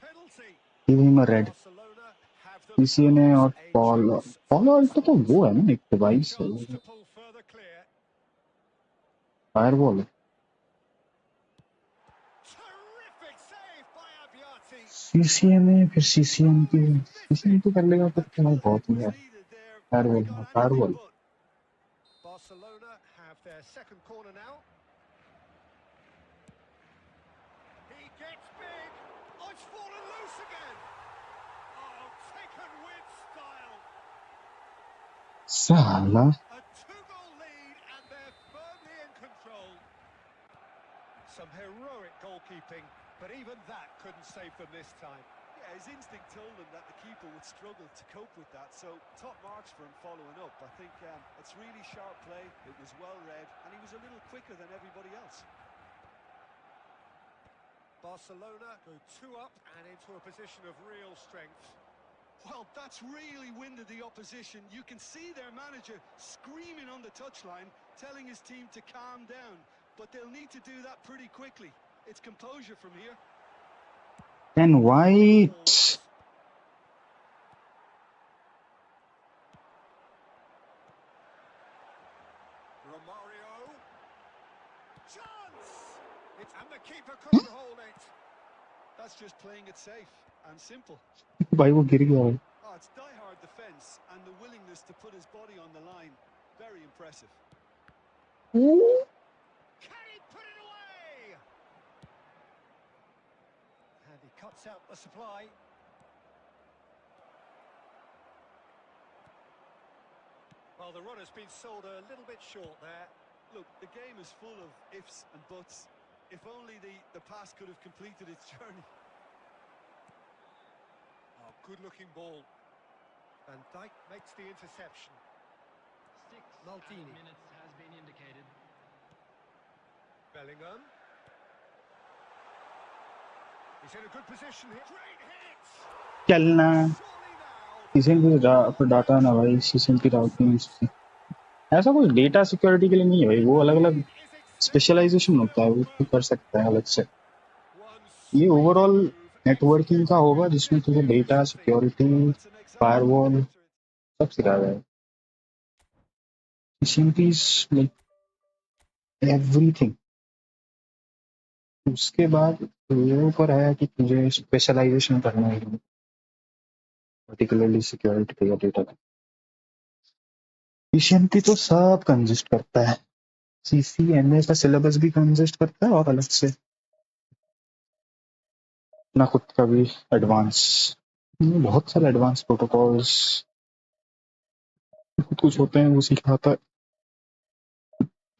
penalty. Give him a red. Barcelona have PCA ने themselves और a Paul chance Paul from the Alto तो start. वो है ना एक A device है chance to pull further clear. Firewall है Terrific save by Abbiati. CCA में फिर सीसीएमपी सीसीएमपी कर लेगा फिर A तो भाई clinic बहुत ही was है needed there, but he firewall got anything firewall but. Barcelona have their second corner now. He gets big. Oh, it's fallen loose again. Oh, taken with style. साला A two-goal lead and they're firmly in control. Some heroic goalkeeping, but even that couldn't save them this time. Yeah, his instinct told him that the keeper would struggle to cope with that, so top marks for him following up. I think it's really sharp play, it was well read, and he was a little quicker than everybody else. Barcelona go two up and into a position of real strength. Well, that's really winded the opposition. You can see their manager screaming on the touchline, telling his team to calm down, but they'll need to do that pretty quickly. It's composure from here. And white Forwards. Romario. Chance! And the keeper couldn't hold it. That's just playing it safe and simple. भाई वो गिर गया भाई Oh, it's die-hard defence and the willingness to put his body on the line. Very impressive. Can he put it away? And he cuts out the supply. Well, the run has been sold a little bit short there. Look, the game is full of ifs and buts. If only the pass could have completed its journey. Oh, good-looking ball. Van Dijk makes the interception. 6 Maldini. minutes has been indicated. Bellingham. He's in a good position here. Great hit! चलना Surely now. CCMP पर data ना भाई CCMP routing ऐसा कोई data security के लिए नहीं है भाई वो अलग अलग स्पेशलाइजेशन होता है वो तो कर सकता है अलग से ये ओवरऑल नेटवर्किंग का होगा जिसमें तुझे data security That's an example. Firewall सब सिखाया जाएगा सीसीएमपी इज लाइक एवरीथिंग उसके बाद ये ऊपर है कि तुझे स्पेशलाइजेशन करना है पर्टिकुलरली सिक्योरिटी पे या डेटा पे सीसीएमपी तो सब कंसिस्ट करता है सीसीएमए का सिलेबस भी कंसिस्ट करता है और अलग से ना खुद का भी एडवांस बहुत सारे एडवांस प्रोटोकॉल्स कुछ होते हैं वो सिखाता है।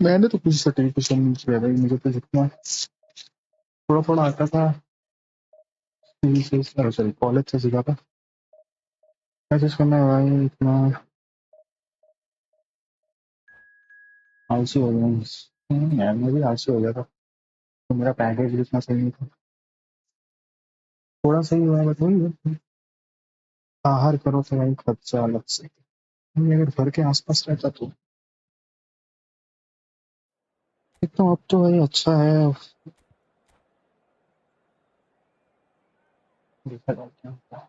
मैंने तो कुछ सर्टिफिकेशन नहीं किया भाई, मुझे तो जितना थोड़ा थोड़ा आता था सॉरी कॉलेज से सीखा था। कैसे करना है भाई, इतना आलसी हो गया यार, मैं भी आलसी हो गया था तो मेरा पैकेज भी इतना सही नहीं था। थोड़ा सही हुआ बट वही है, बाहर करो तो भाई खर्चा अलग से, अगर घर के आसपास रहता तो इतना। अब तो भाई अच्छा है, देखा जाए क्या होता है।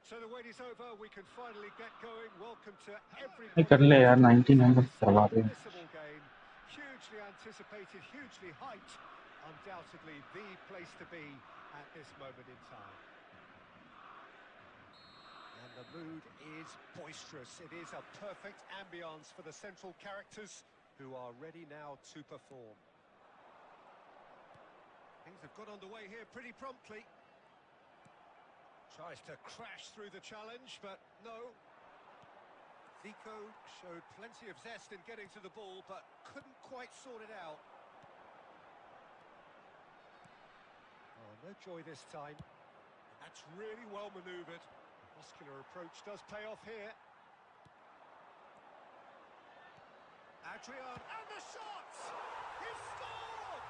So the wait is over. We can finally get going. Welcome to नहीं कर everybody ले यार, watching. This 99 is करवा an they. unmissable game. Hugely anticipated, hugely hyped. Undoubtedly the place to be at this moment in time. And the mood is boisterous. It is a perfect ambience for the central characters who are ready now to perform. Things have got underway here pretty promptly. Tries to crash through the challenge, but no. Zico showed plenty of zest in getting to the ball, but couldn't quite sort it out. Oh, no joy this time. That's really well manoeuvred. Muscular approach does pay off here. Adrian, and the shot! He scored!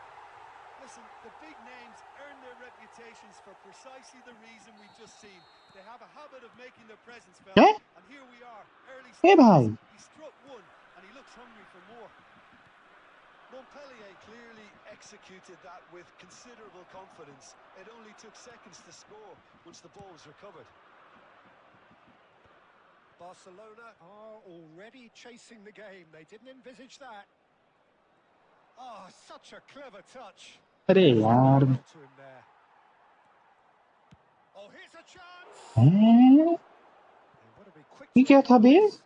Listen, the big names earn their reputations for precisely the reason we've just seen. They have a habit of making their presence felt, क्या and here we are, early ए भाई, stages. He struck one, and he looks hungry for more. Montpellier clearly executed that with considerable confidence. It only took seconds to score once the ball was recovered. Barcelona are already chasing the game. They didn't envisage that. Oh, such a clever touch. अरे यार Well to him there. Oh, here's a chance. हैं? They want to be quick ये to क्या था बे? equalise.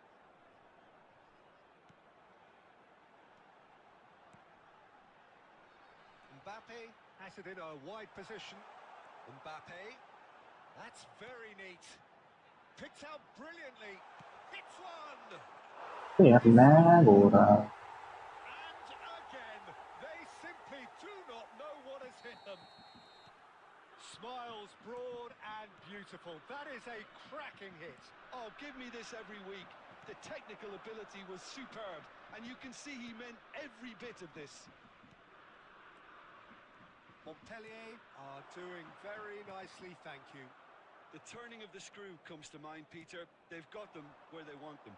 Mbappe has it in a wide position. Mbappe, that's very neat. Picked out brilliantly. Hits one. यार lag हो रहा है। And again, they simply do not know what has hit them. Smiles broad and beautiful. That is a cracking hit. Oh, give me this every week. The technical ability was superb, and you can see he meant every bit of this. Montpellier are doing very nicely, thank you. The turning of the screw comes to mind, Peter. They've got them where they want them.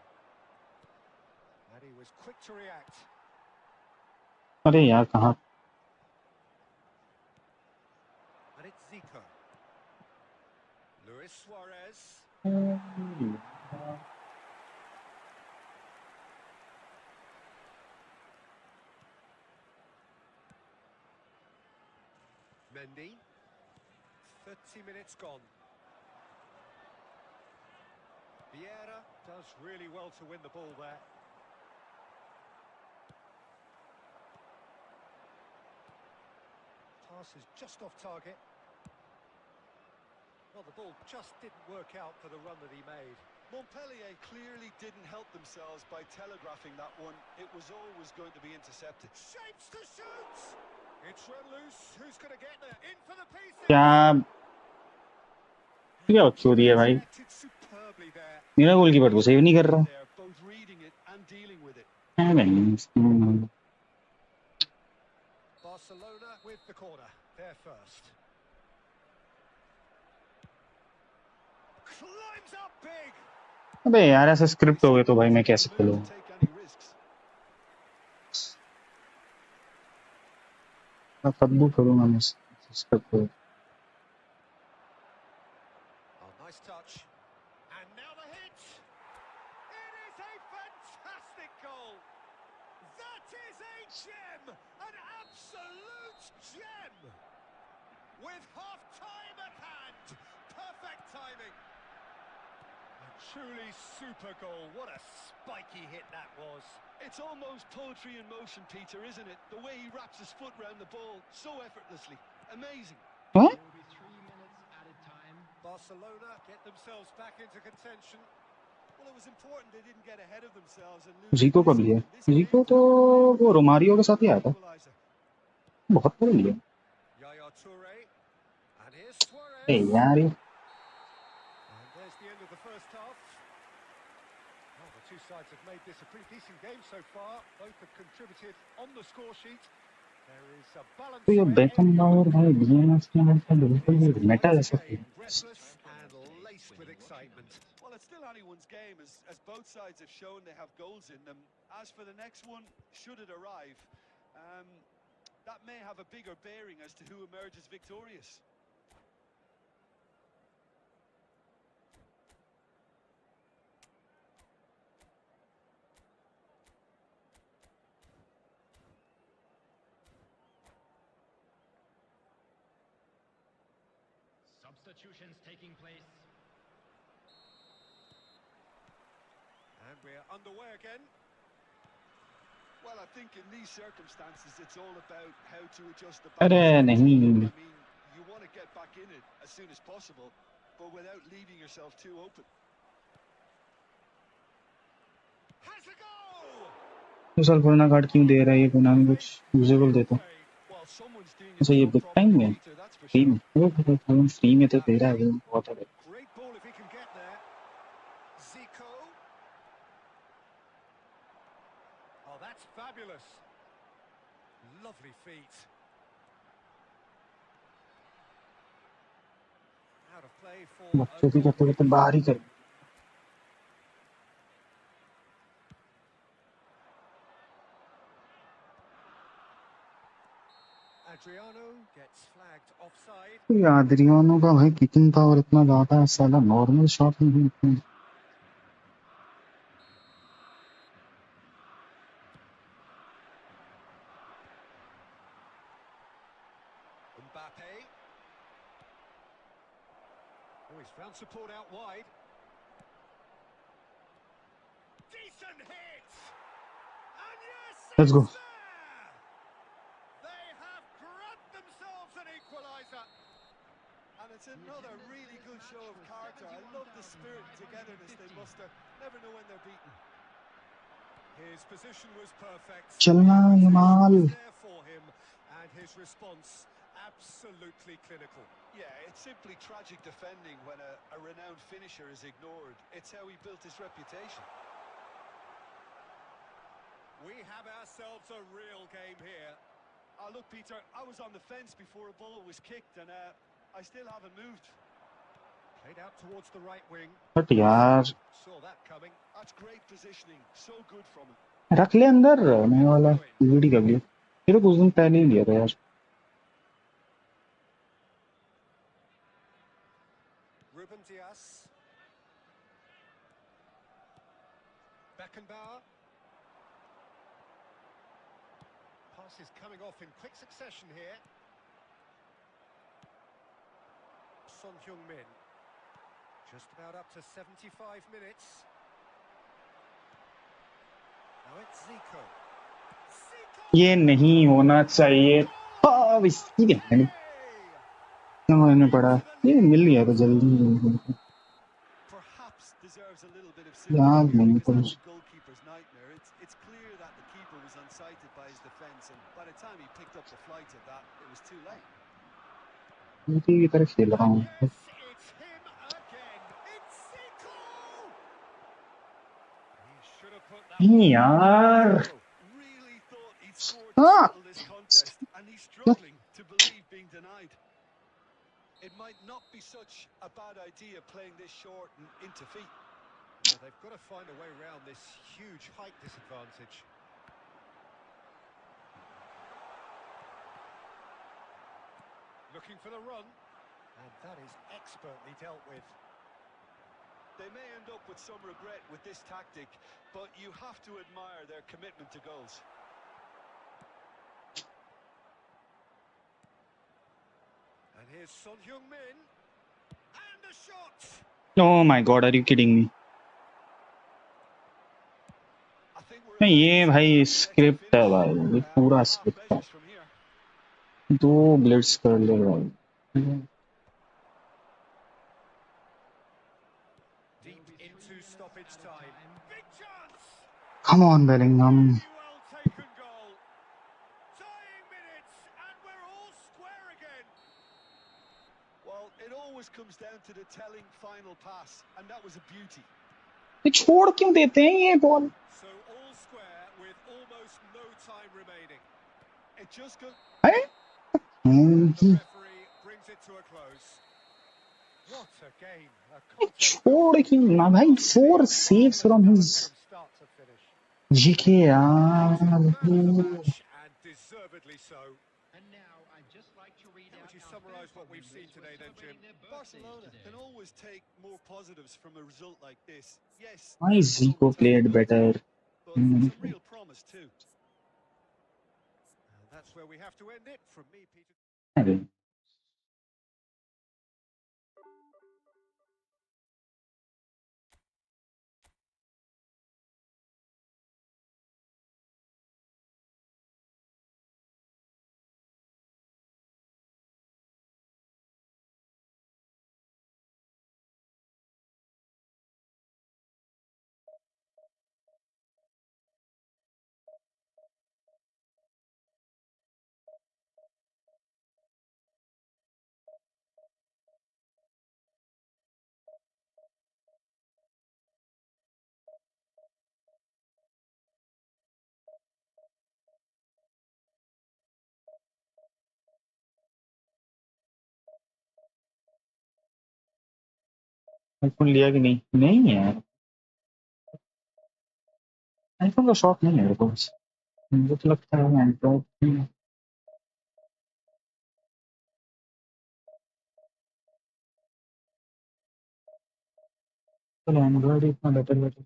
And he was quick to react. अरे यार कहाँ? And it's Zico. Luis Suarez. Mendy. 30 minutes gone. Vieira does really well to win the ball there. Pass is just off target. Well, the ball just didn't work out for the run that he made. Montpellier clearly didn't help themselves by telegraphing that one. It was always going to be intercepted. Shapes to shoot! It's run loose. Who's going to get there? In for the pieces! क्या क्या चोरी है भाई? Connected superbly there. मेरा goalkeeper तो save नहीं कर रहा They're both reading it and dealing with it. है भाई। Barcelona with the corner. They're first. Climbs up big. अबे यार ऐसा स्क्रिप्ट हो गए तो भाई मैं कैसे To खेलूं? take any risks. मैं कद्दू करूंगा मैं स्क्रिप्ट को। Oh, nice touch. And now the hit. It is a gem, an absolute gem. With half-time at hand, perfect timing. A truly super goal. What a spiky hit that was. It's almost poetry in motion, Peter, isn't it? The way he wraps his foot round the ball so effortlessly. Amazing. There will be 3 minutes added time. Barcelona get themselves back into contention. Well, it was important they didn't get ahead of themselves and lose जीको कब लिया? जीको तो वो Romario के साथ ही आया था, बहुत पहले लिया। Yaya Toure, and here's Suarez. ए यार ये And there's the end of the first half. Well, the two sides have made this a pretty decent game so far. Both have contributed on the score sheet. There is a balance. तो ये bacon और भाई BNS के अंदर बिल्कुल It's भी a Meta fighting जैसा game, है। breathless and laced with excitement. Well, it's still anyone's game, as both sides have shown they have goals in them. As for the next one, should it arrive, that may have a bigger bearing as to who emerges victorious. Substitutions taking place. And we're underway again. Well, I think in these circumstances, it's all about how to adjust the अरे balance of the नहीं, team. I mean, you want to get back in it as soon as possible, but without leaving yourself too open. Has a goal! तो sir पुराना card क्यों दे रहा है ये पुराना कुछ यूजेबल देता? Well, someone's doing अच्छा his ये job बिग टाइम properly, में Peter, that's for free sure. में फ्री में तो दे रहा है, बहुत है। Great ball if he can get there. Zico. Oh, that's fabulous. Lovely feet. Out of play for बच्चों की करते करते बाहर ही कर। Adriano gets flagged offside. तो आद्रियानो का भाई किकिंग पावर इतना ज्यादा है, साला नॉर्मल शॉट में भी इतना। Mbappe. Oh, he's found support out wide. Decent hit! And yes, Let's go. it's there! They have grabbed themselves an equaliser. And it's another really good show of character. I love the spirit and togetherness they muster. Never know when they're beaten. His position was perfect. चलना Yamal. Was there for him, and his response absolutely clinical. Yeah, it's simply tragic defending when a renowned finisher is ignored. It's how he built his reputation. We have ourselves a real game here. Look, Peter, I was on the fence before a ball was kicked, and I still haven't moved. Played out towards the right wing. But यार Saw that coming. That's great positioning. So good from him. रख ले अंदर, मैं वाला video कर लिया, फिर कुछ दिन पहले ही लिया था यार। Ruben Dias. Beckenbauer. Pass is coming off in quick succession here. Son Heung-min. Just about up to 75 minutes. Now it's Zico. Zico! ये नहीं होना चाहिए। इसकी बहन समझ पड़ा, ये मिल गया तो जल्दी। Perhaps deserves a little bit of यार sympathy नहीं because तो that's a goalkeeper's nightmare. It's clear that the keeper was unsighted by his defence, and by the time he picked up the flight of that, it was too late. उनकी की तरफ खेल रहा हूँ। Yes, it's him again. It's Zico! He should have put that नहीं यार, Really thought he'd scored to settle this contest, and he's struggling to believe being denied. It might not be such a bad idea playing this short and into feet. Yeah, they've got to find a way around this huge height disadvantage. Looking for the run, and that is expertly dealt with. They may end up with some regret with this tactic, but you have to admire their commitment to goals. here's Son Heung-min. And the shot. Oh my God, are you kidding me? I think we're नहीं, about ये to see भाई an electric script है finish. भाई, ये पूरा We'll have script है. measures from here. 2 Blitz कर ले भाई. Deep into stoppage time. Big chance. Come on, Bellingham. Really well taken goal. Tying minutes, and we're all square again. Well, it always comes down to the telling final pass, and that was a beauty. ये छोड़ क्यों देते हैं ये ball? So all square with almost no time remaining. It just goes. है? The referee brings it to a close. What a game. A contest छोड़ क्यों ना भाई? 4 saves from his from start to finish. GK यार. Man of the match, and deservedly so. And now I'd just like to read How would out you our summarise third what we've seen members who today are then, Jim? celebrating their birthdays Barcelona today. can always take more positives from a result like this. Yes, Why there is some Zico played overtime ability, better? but some real promise too. And that's where we have to end it. From me, Peter. अरे iPhone लिया कि नहीं? नहीं यार, iPhone का शौक नहीं है मेरे को. बस मुझे तो लगता है एंड्रॉइड एंड्रॉइड इतना बेटर बेटर.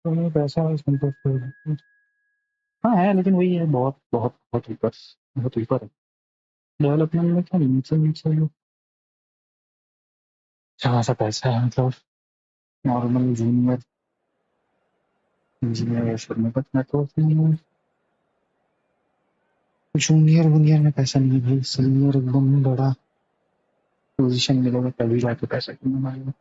तो मेरे पैसा है इसमें तो फिर- हाँ है, लेकिन वही है, बहुत बहुत बहुत ऊपर, बहुत ऊपर है डेवलपमेंट में. क्या नीचे नीचे जहाँ सा पैसा है, मतलब नॉर्मल जूनियर इंजीनियर या फिर में, बट नेटवर्क में जूनियर वूनियर में पैसा नहीं है भाई. सीनियर एकदम बड़ा पोजीशन मिलेगा तभी जाके पैसा कमाना है.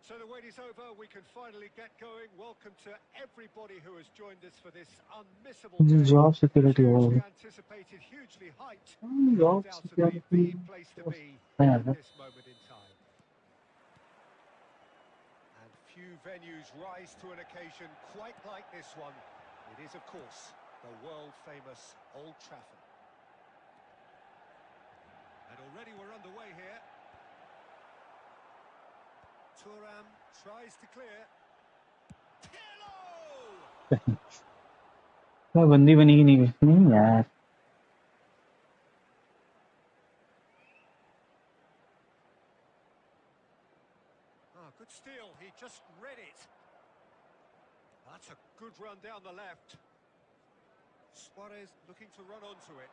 So the wait is over. We can finally get going. Welcome to everybody who has joined us for this unmissable day. Job security हो Hugely anticipated, hugely hyped. Job Undoubtedly security the place to be है at यार. this moment in time. And few venues rise to an occasion quite like this one. It is, of course, the world-famous Old Trafford. And already we're underway here. Thuram tries to clear. Pirlo! क्या बंदी बनेगी? नहीं नहीं यार. Oh, good steal. He just read it. That's a good run down the left. Suarez looking to run onto it.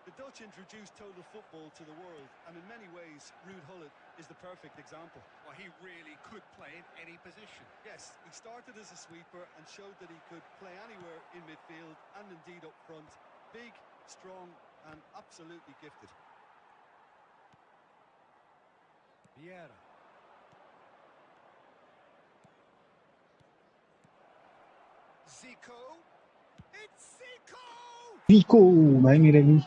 The Dutch introduced total football to the world, and in many ways, Ruud Gullit is the perfect example. Well, he really could play in any position. Yes, he started as a sweeper and showed that he could play anywhere in midfield and indeed up front. Big, strong, and absolutely gifted. Vieira. Zico. It's Zico! पीको भाई मेरे भी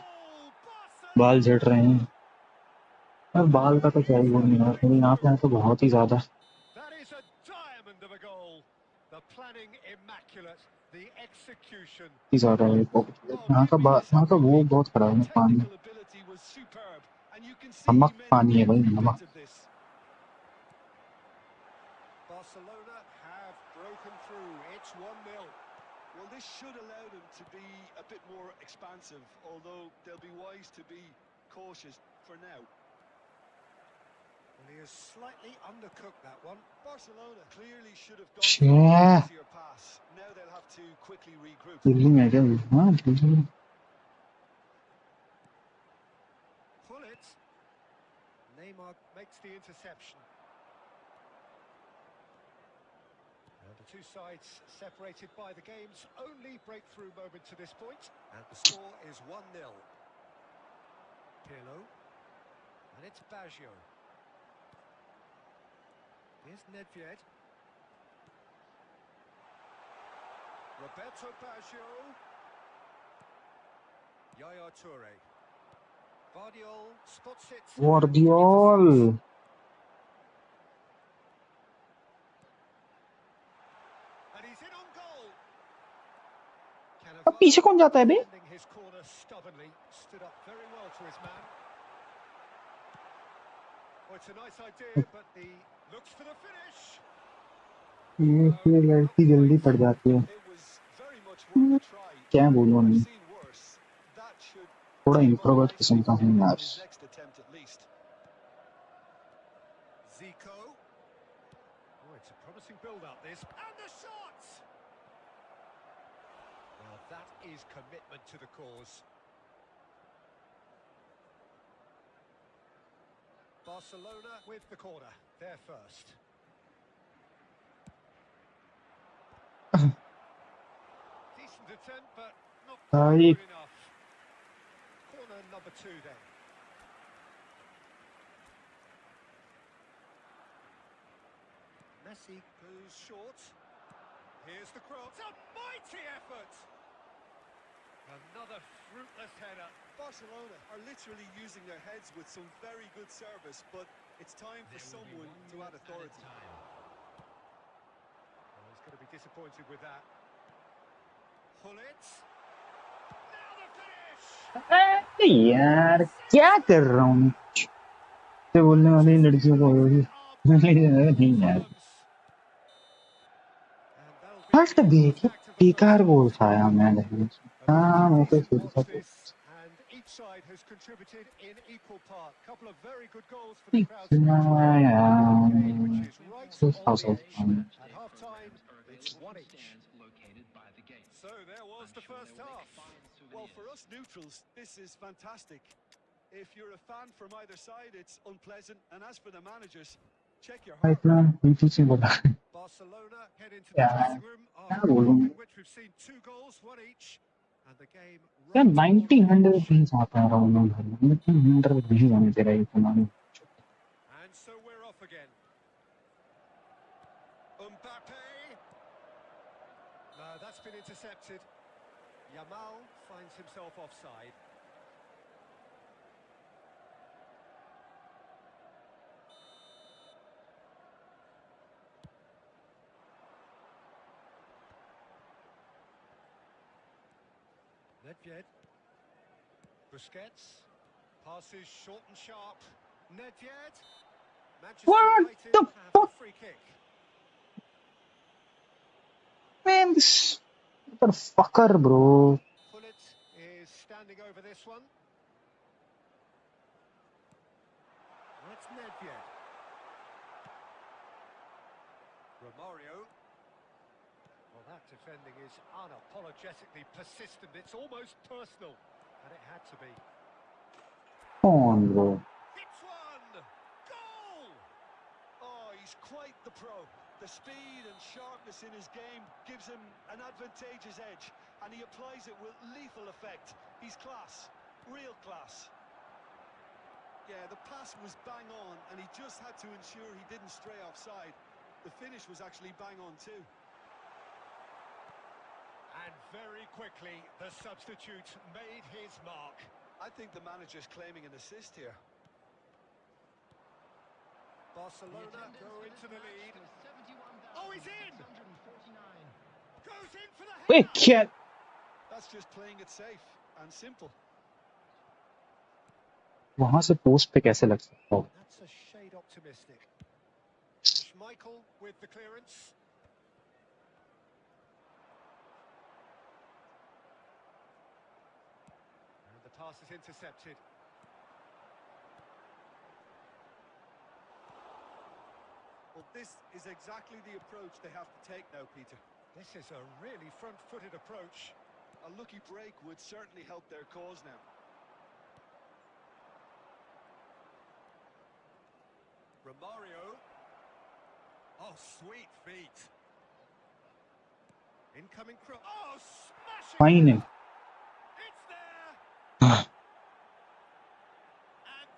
बाल Barcelona! झड़ रहे हैं। अब बाल का तो क्या ही बोलने यार, मेरे यहाँ पे तो बहुत ही ज्यादा That is a diamond of a goal. The planning immaculate, the execution. ही ज्यादा है। Oh, यहाँ give me this का वो quickly. बहुत खराब है पानी, Technical ability was superb, and you can see नमक he meant पानी है भाई, every नमक। bit of this. Barcelona have broken through. It's 1-0. Well, this should allow them to be a bit more expansive, although they'll be wise to be cautious for now. Well, he has slightly undercooked that one. Barcelona clearly should have gone for an easier pass. Now they'll have to quickly regroup. Delhi में क्या? हाँ दिल्ली में। Pull it. Neymar makes the interception. And the two sides separated by the game's only breakthrough moment to this point. And the score is 1-0. Pirlo. And it's Baggio. Here's Nedved. Roberto Baggio. Yaya Toure. Guardiol spots it. Guardiol And he's in on goal. अब पीछे कौन जाता है बे? Defending his corner stubbornly, stood up very well to his man. Oh, it's a nice idea, but the looks for the finish. ये लड़की जल्दी पड़ जाती है। It was very much worth a try. क्या बोलूं मैं? I've seen worse. That should थोड़ा take him on इंट्रोवर्ट किस्म nicely का हूँ on यार। his next attempt at least. Zico. Oh, it's a promising build-up, this. And the shot! Well, that is commitment to the cause. Barcelona with the corner. They're first. Decent attempt, but not quite good enough. Corner number 2 then. Messi goes short. Here's the cross. A mighty effort! Another fruitless header. Barcelona are literally using their heads with some very good service, but it's time for someone to add authority. Well, he's going to be disappointed with that. Pull it. Now the finish! अरे यार क्या कर रहा हूँ मैं? से बोलने वाली लड़कियों को नहीं यार, हट दे, क्या बेकार गोल खाया मैंने। हाँ ओके फिर Watch this, and each side has contributed in equal part. Couple of very good goals for the crowds to enjoy. Which is right on the edge. At half-time, it's 1 each. So there was the first half. Well, for us neutrals, this is fantastic. If you're a fan from either side, it's unpleasant. And as for the managers, check your heart. Barcelona head into the dressing room after a half in which we've seen 2 goals, 1 each. And the game यार right on 90 the 100 edge. नहीं आता है round में, 90 100 नहीं जाने दे रहा है तुम्हारे। And so we're off again. Mbappe. No, that's been intercepted. Yamal finds himself offside. Nedved. Busquets. Passes short and sharp. Nedved. Manchester What United the have fuck? a free kick. Man, this motherfucker, bro. Pullet is standing over this one. That's Nedved. Romario. Well, that defending is unapologetically persistent. It's almost personal, and it had to be. Come on, bro. Hits one! Goal! Oh, he's quite the pro. The speed and sharpness in his game gives him an advantageous edge, and he applies it with lethal effect. He's class. Real class. Yeah, the pass was bang on, and he just had to ensure he didn't stray offside. The finish was actually bang on too. And very quickly, the substitute made his mark. I think the manager's claiming an assist here. Barcelona go into the lead. Oh, he's in! Goes in for the Wait, header! क्या? That's just playing it safe and simple. वहाँ से post पे कैसे लग सकता हो? That's a shade optimistic. Schmeichel with the clearance. And the pass is intercepted. Well, this is exactly the approach they have to take now, Peter. This is a really front-footed approach. A lucky break would certainly help their cause now. Romario. Oh, sweet feet. Incoming cross. Oh, smashing! Fine. It's there! And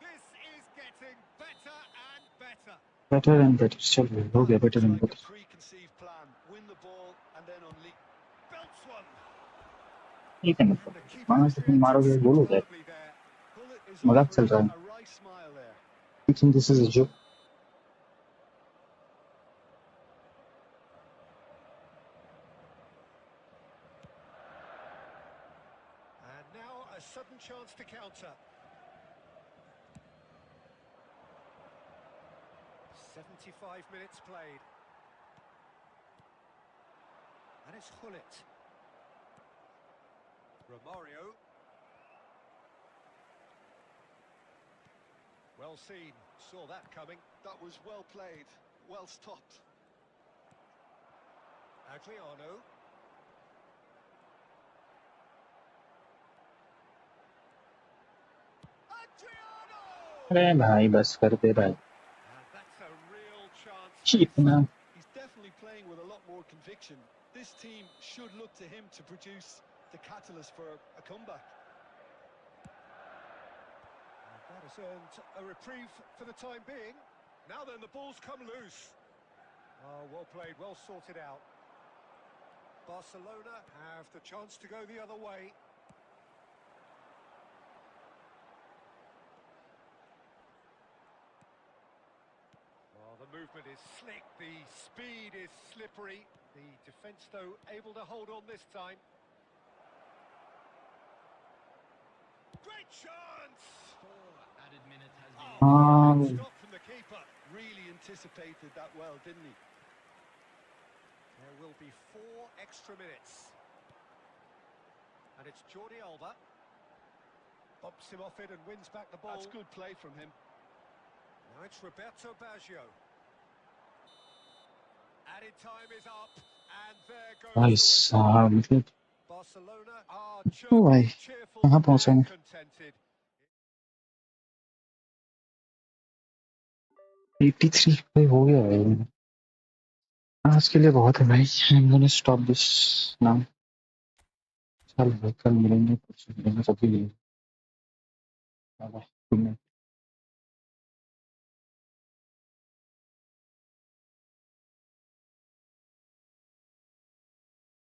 this is getting better and better. Better and better. चलो हो गया better and Like a better. preconceived plan. Win the ball and then unleash. Belts one. ठीक है ना? And the keeper वहाँ से तुम मारोगे गोल हो जाएगा. superbly there. Bullet is मजाक चल offering रहा है. a wry smile there. I think this is a joke. And now a sudden chance to counter. 75 minutes played. And it's Hullet. Romario. Well seen, saw that coming. That was well played, well stopped. Adriano. Adriano! अरे भाई बस करते रहे. And that's a real chance. इतना He's definitely playing with a lot more conviction. This team should look to him to produce the catalyst for a comeback. And that has earned a reprieve for the time being. Now then, the ball's come loose. Oh, well played, well sorted out. Barcelona have the chance to go the other way. Well, the movement is slick, the speed is slippery. The defence, though, able to hold on this time. Great chance! Added minute has Oh, been great stop from the keeper. Really anticipated that well, didn't he? There will be 4 extra minutes. And it's Jordi Alba. Bumps him off it and wins back the ball. That's good play from him. Now it's Roberto Baggio. Added time is up. And there goes भाई the whistle. साहब मतलब Barcelona are भाई chirpy, cheerful कहाँ पहुँचे and हैं? contented. 83 भाई हो गया भाई. आज के लिए बहुत है भाई. I'm gonna stop this now. चल भाई कल मिलेंगे कुछ मिलेंगे सबके लिए. Bye bye. Good night.